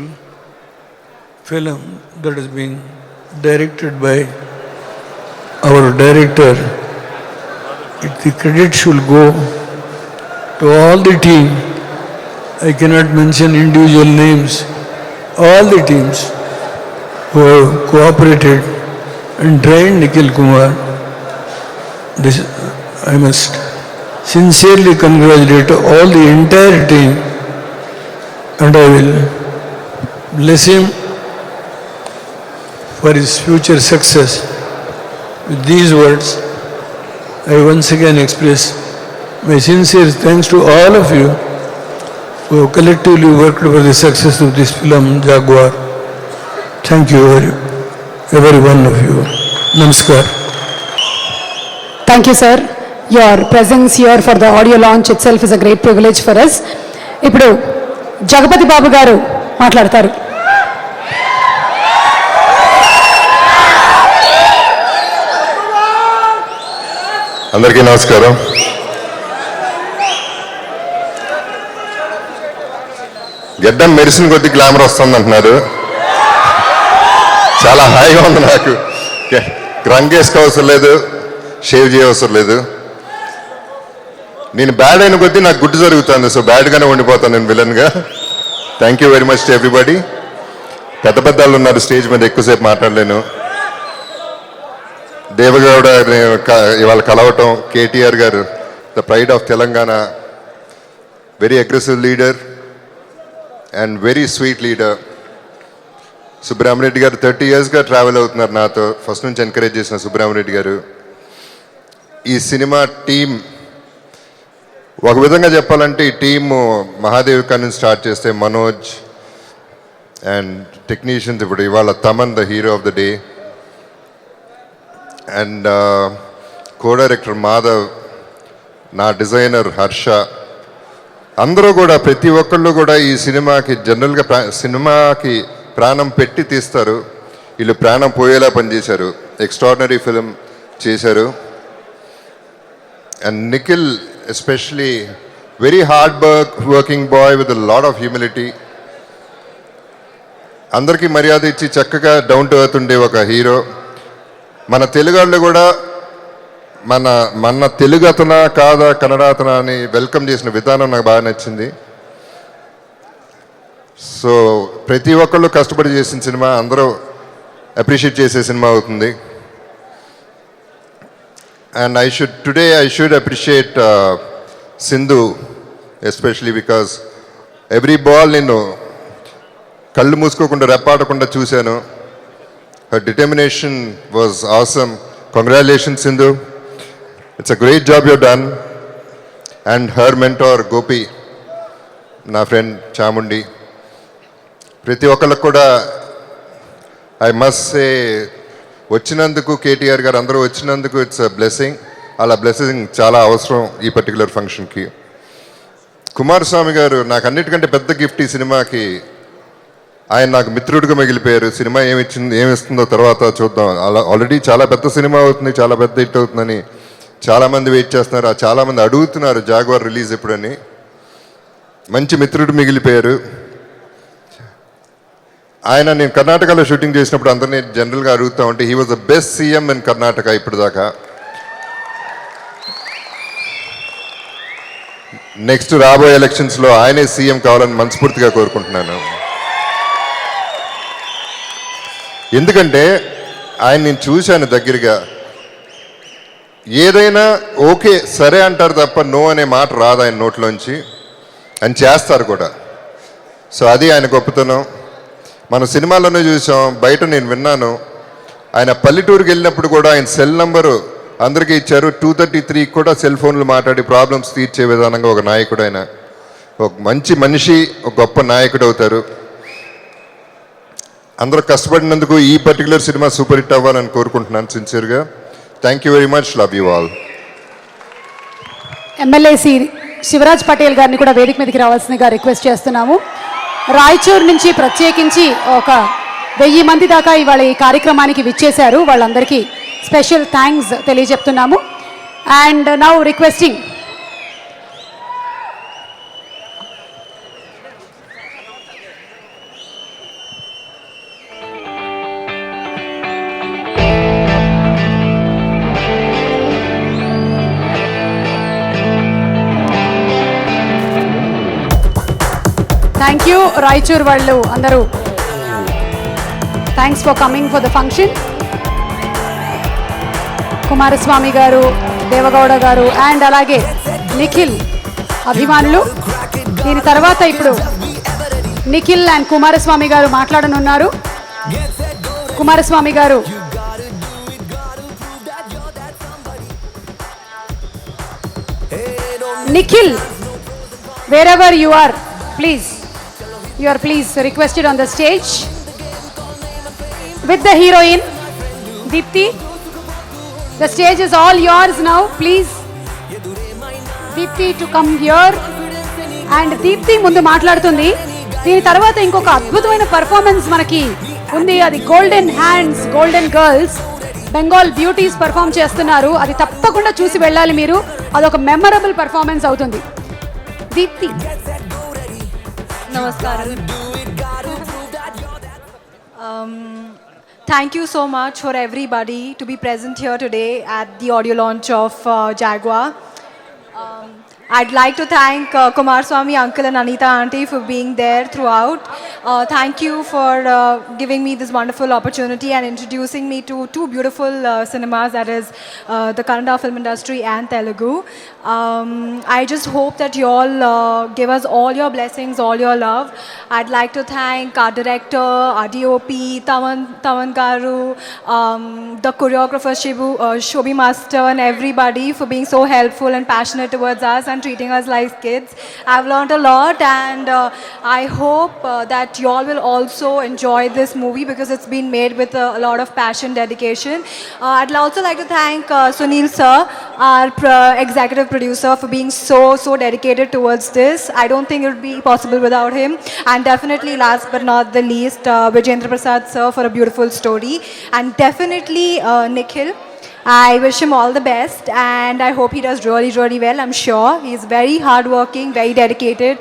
film that has been directed by our director. The credit should go to all the team. I cannot mention individual names. All the teams who have cooperated and trained Nikhil Kumar. This, I must sincerely congratulate all the entire team, and I will bless him for his future success. With these words, I once again express my sincere thanks to all of you who have collectively worked for the success of this film, Jaguar. Thank you, every one of you. Namaskar. Thank you, sir. Your presence here for the audio launch itself is a great privilege for us. ఇప్పుడు జగపతి బాబు గారు మాట్లాడతారు. అందరికీ నమస్కారం. గెడ్డం మెరిసిన కొద్ది గ్లామర్ వస్తుంది అంటున్నారు. చాలా హాయిగా ఉంది నాకు. రంగు వేసుకోవసరం లేదు, షేవ్ చేయవసరం లేదు. నేను బ్యాడ్ అయిన కొద్దీ నాకు గుడ్డు జరుగుతుంది. సో బ్యాడ్గానే ఉండిపోతాను నేను విలన్గా. Thank you very much to everybody. పెద్ద పెద్దలు ఉన్నారు స్టేజ్ మీద, ఎక్కువసేపు మాట్లాడలేను. దేవగౌడ ఇవాళ కలవటం, కేటీఆర్ గారు the pride of Telangana, very aggressive leader and very sweet leader. Subrahma Reddy గారు 30 yearsగా ట్రావెల్ అవుతున్నారు నాతో, ఫస్ట్ నుంచి ఎంకరేజ్ చేసిన సుబ్రహ్మరెడ్డి గారు. ఈ సినిమా టీం ఒక విధంగా చెప్పాలంటే ఈ టీము మహాదేవ్ కాడి నుంచి స్టార్ట్ చేస్తే మనోజ్ అండ్ టెక్నీషియన్స్, ఇప్పుడు ఇవాళ Thaman the hero of the day, and co director Madhav, నా డిజైనర్ హర్ష, అందరూ కూడా ప్రతి ఒక్కళ్ళు కూడా ఈ సినిమాకి జనరల్గా సినిమాకి ప్రాణం పెట్టి తీస్తారు. వీళ్ళు ప్రాణం పోయేలా పనిచేశారు. ఎక్స్ట్రాడినరీ ఫిలిం చేశారు. And Nikhil especially very hard working boy with a lot of humility. అందరికీ మర్యాద ఇచ్చి చక్కగా డౌన్ టు ఎర్త్ ఉండే ఒక హీరో. మన తెలుగు వాళ్ళు కూడా మన తెలుగు అతనా కాదా కన్నడ అతనా అని వెల్కమ్ చేసిన విధానం నాకు బాగా నచ్చింది. సో ప్రతి ఒక్కళ్ళు కష్టపడి చేసిన సినిమా అందరూ అప్రిషియేట్ చేసే సినిమా అవుతుంది. And I should appreciate Sindhu, especially because every ball నేను కళ్ళు మూసుకోకుండా రెప్పాడకుండా చూశాను. Her determination was awesome. Congratulations, Sindhu. It's a great job you've done. And her mentor, Gopi, నా ఫ్రెండ్ చాముండి, ప్రతి ఒక్కళ్ళకు కూడా ఐ మస్ట్ సే వచ్చినందుకు కేటీఆర్ గారు అందరూ వచ్చినందుకు ఇట్స్ అ బ్లెస్సింగ్. అలా బ్లెస్సింగ్ చాలా అవసరం ఈ పర్టికులర్ ఫంక్షన్కి. కుమారస్వామి గారు నాకు అన్నిటికంటే పెద్ద గిఫ్ట్ ఈ సినిమాకి. ఆయన నాకు మిత్రుడిగా మిగిలిపోయారు. సినిమా ఏమిస్తుందో తర్వాత చూద్దాం. అలా ఆల్రెడీ చాలా పెద్ద సినిమా అవుతుంది, చాలా పెద్ద హిట్ అవుతుందని చాలామంది వెయిట్ చేస్తున్నారు. చాలామంది అడుగుతున్నారు జాగ్వార్ రిలీజ్ ఎప్పుడని. మంచి మిత్రుడు మిగిలిపోయారు ఆయన. నేను కర్ణాటకలో షూటింగ్ చేసినప్పుడు అందరినీ జనరల్గా అడుగుతూ ఉంటే he was the best CM in Karnataka ఇప్పుడు దాకా. నెక్స్ట్ రాబోయే ఎలక్షన్స్లో ఆయనే సీఎం కావాలని మనస్ఫూర్తిగా కోరుకుంటున్నాను. ఎందుకంటే ఆయన నేను చూశాను దగ్గరగా. ఏదైనా ఓకే సరే అంటారు తప్ప నో అనే మాట రాదు ఆయన నోట్లోంచి. ఆయన చేస్తారు కూడా. సో అది ఆయన గొప్పతనం. మన సినిమాలోనే చూసాం, బయట నేను విన్నాను. ఆయన పల్లెటూరుకి వెళ్ళినప్పుడు కూడా ఆయన సెల్ నంబరు అందరికీ ఇచ్చారు. 233 కూడా సెల్ ఫోన్లు మాట్లాడి ప్రాబ్లమ్స్ తీర్చే విధానంగా ఒక నాయకుడు ఆయన. ఒక మంచి మనిషి, ఒక గొప్ప నాయకుడు అవుతారు. అందరూ కష్టపడినందుకు ఈ పర్టికులర్ సినిమా సూపర్ హిట్ అవ్వాలని కోరుకుంటున్నాను సిన్సియర్గా. Thank you very much. Love you all. MLA Shivaraj Patel గారిని కూడా వేదిక మీదకి రావాల్సిందిగా రిక్వెస్ట్ చేస్తున్నాము. రాయచూరు నుంచి ప్రత్యేకించి ఒక 1000 మంది దాకా ఇవాళ ఈ కార్యక్రమానికి విచ్చేశారు. వాళ్ళందరికీ స్పెషల్ థ్యాంక్స్ తెలియజెప్తున్నాము. And now requesting thank you Raichur వాళ్ళు అందరూ. Thanks for coming for the function. Kumaraswamy garu, Deve Gowda గారు అండ్ అలాగే నిఖిల్ అభిమానులు. దీని తర్వాత ఇప్పుడు నిఖిల్ అండ్ కుమారస్వామి గారు మాట్లాడనున్నారు. కుమారస్వామి గారు Nikhil, wherever you are, please, you are please requested on the stage with the heroine Deepthi. The stage is all yours now. Please, Deepthi to come here. And Deepthi ముందు మాట్లాడుతుంది. దీని తర్వాత ఇంకొక అద్భుతమైన పర్ఫార్మెన్స్ మనకి ఉంది. అది golden hands, golden girls, Bengal beauties perform చేస్తున్నారు. అది తప్పకుండా చూసి వెళ్ళాలి మీరు. అదొక మెమరబుల్ పర్ఫార్మెన్స్ అవుతుంది. Deepti. Namaskaram. Thank you so much for everybody to be present here today at the audio launch of Jaguar. I'd like to thank Kumaraswamy uncle and Anita auntie for being there throughout. Thank you for giving me this wonderful opportunity and introducing me to two beautiful cinemas, that is the Kannada film industry and Telugu. I just hope that you all give us all your blessings, all your love. I'd like to thank our director, our DOP, Taman Garu, the choreographer Shobi Master and everybody for being so helpful and passionate towards us and treating us like kids. I've learned a lot, and I hope that you all will also enjoy this movie because it's been made with a lot of passion, dedication. I'd also like to thank Sunil sir, our executive producer, for being so dedicated towards this. I don't think it would be possible without him. And definitely last but not the least, Vijendra Prasad sir for a beautiful story. And definitely Nikhil. I wish him all the best, and I hope he does really well. I'm sure he's very hardworking, very dedicated,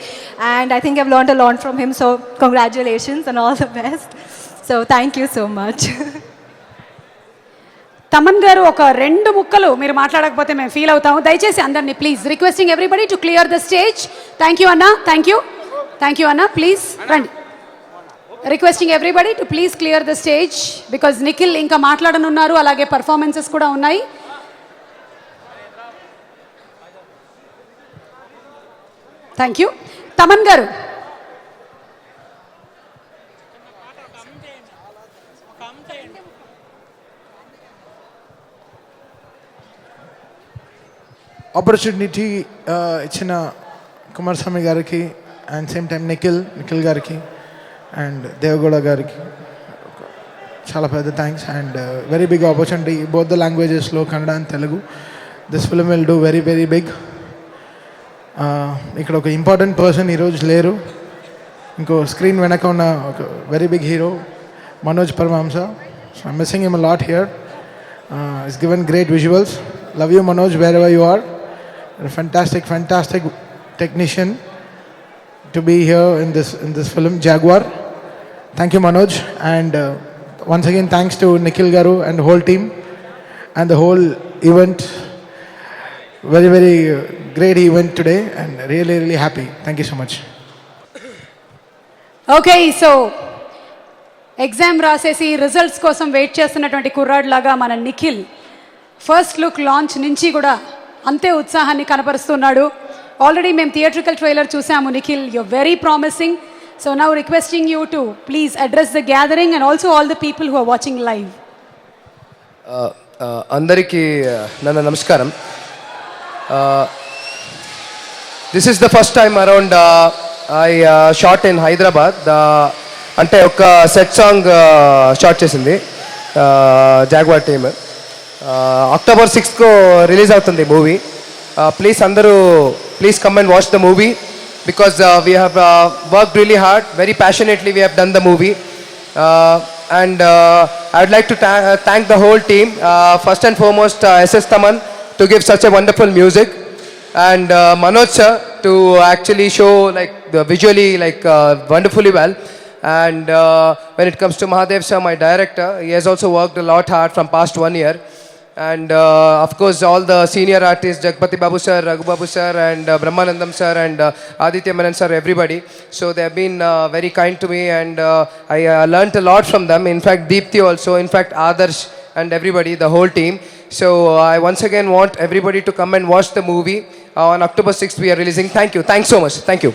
and I think I've learned a lot from him. So congratulations and all the best. So thank you so much. Thaman గారు ఒక 2 ముక్కలు మీరు మాట్లాడకపోతే మేము ఫీల్ అవుతాము. దయచేసి అందరినీ please requesting everybody to clear the stage. Thank you అన్న, థ్యాంక్ యూ అన్న, ప్లీజ్ రండి. Requesting everybody to please clear the stage because Nikhil ఇంకా మాట్లాడనున్నారు, అలాగే పర్ఫార్మెన్సెస్ కూడా ఉన్నాయి. Thank you. తమన్ గారు. ఆపర్చునిటీ ఇచ్చిన కుమారస్వామి గారికి అండ్ సేమ్ టైం నిఖిల్ గారికి అండ్ దేవగౌడ గారికి చాలా పెద్ద thanks and very big opportunity both the లాంగ్వేజెస్లో Kannada and Telugu. This film will do very very big. ఇక్కడ ఒక ఇంపార్టెంట్ పర్సన్ ఈరోజు లేరు, ఇంకో స్క్రీన్ వెనక ఉన్న ఒక very big hero Manoj Paramahamsa. So I'm missing him a lot here. It's given great visuals. Love you Manoj wherever you are. Fantastic technician to be here in this film Jaguar. Thank you Manoj, and once again thanks to Nikhil Garu and the whole team and the whole event. Very very great event today and really happy. Thank you so much. Okay, so exam రాసేసి రిజల్ట్స్ కోసం వెయిట్ చేస్తున్నటువంటి కుర్రాడ్ లాగా మన నిఖిల్ ఫస్ట్ లుక్ లాంచ్ నుంచి కూడా అంతే ఉత్సాహాన్ని కనపరుస్తున్నాడు. ఆల్రెడీ మేము థియేట్రికల్ ట్రైలర్ చూసాము. Nikhil, you're very promising. So now requesting you to please address the gathering and also all the people who are watching live. అందరికీ ನನ್ನ నమస్కారం. This is the first time around I shot in Hyderabad. అంటే ఒక సెట్ సాంగ్ షాట్ చేసింది జాగ్వార్ టీమ్. October 6th రిలీజ్ అవుతుంది మూవీ. ప్లీజ్ అందరూ please come and watch the movie because we have work really hard, very passionately we have done the movie. And I would like to thank the whole team. First and foremost SS Taman to give such a wonderful music, and Manoj sir to actually show like visually like wonderfully well. And when it comes to Mahadev sir, my director, he has also worked a lot hard from past 1 year. And of course all the senior artists, Jagpati Babu sir, Raghu Babu sir, and Brahmanandam sir, and Aditya Menon sir, everybody. So they have been very kind to me, and I learnt a lot from them. In fact Deepthi also, in fact Adarsh and everybody, the whole team. So I once again want everybody to come and watch the movie. On October 6th we are releasing. Thank you. Thanks so much. Thank you.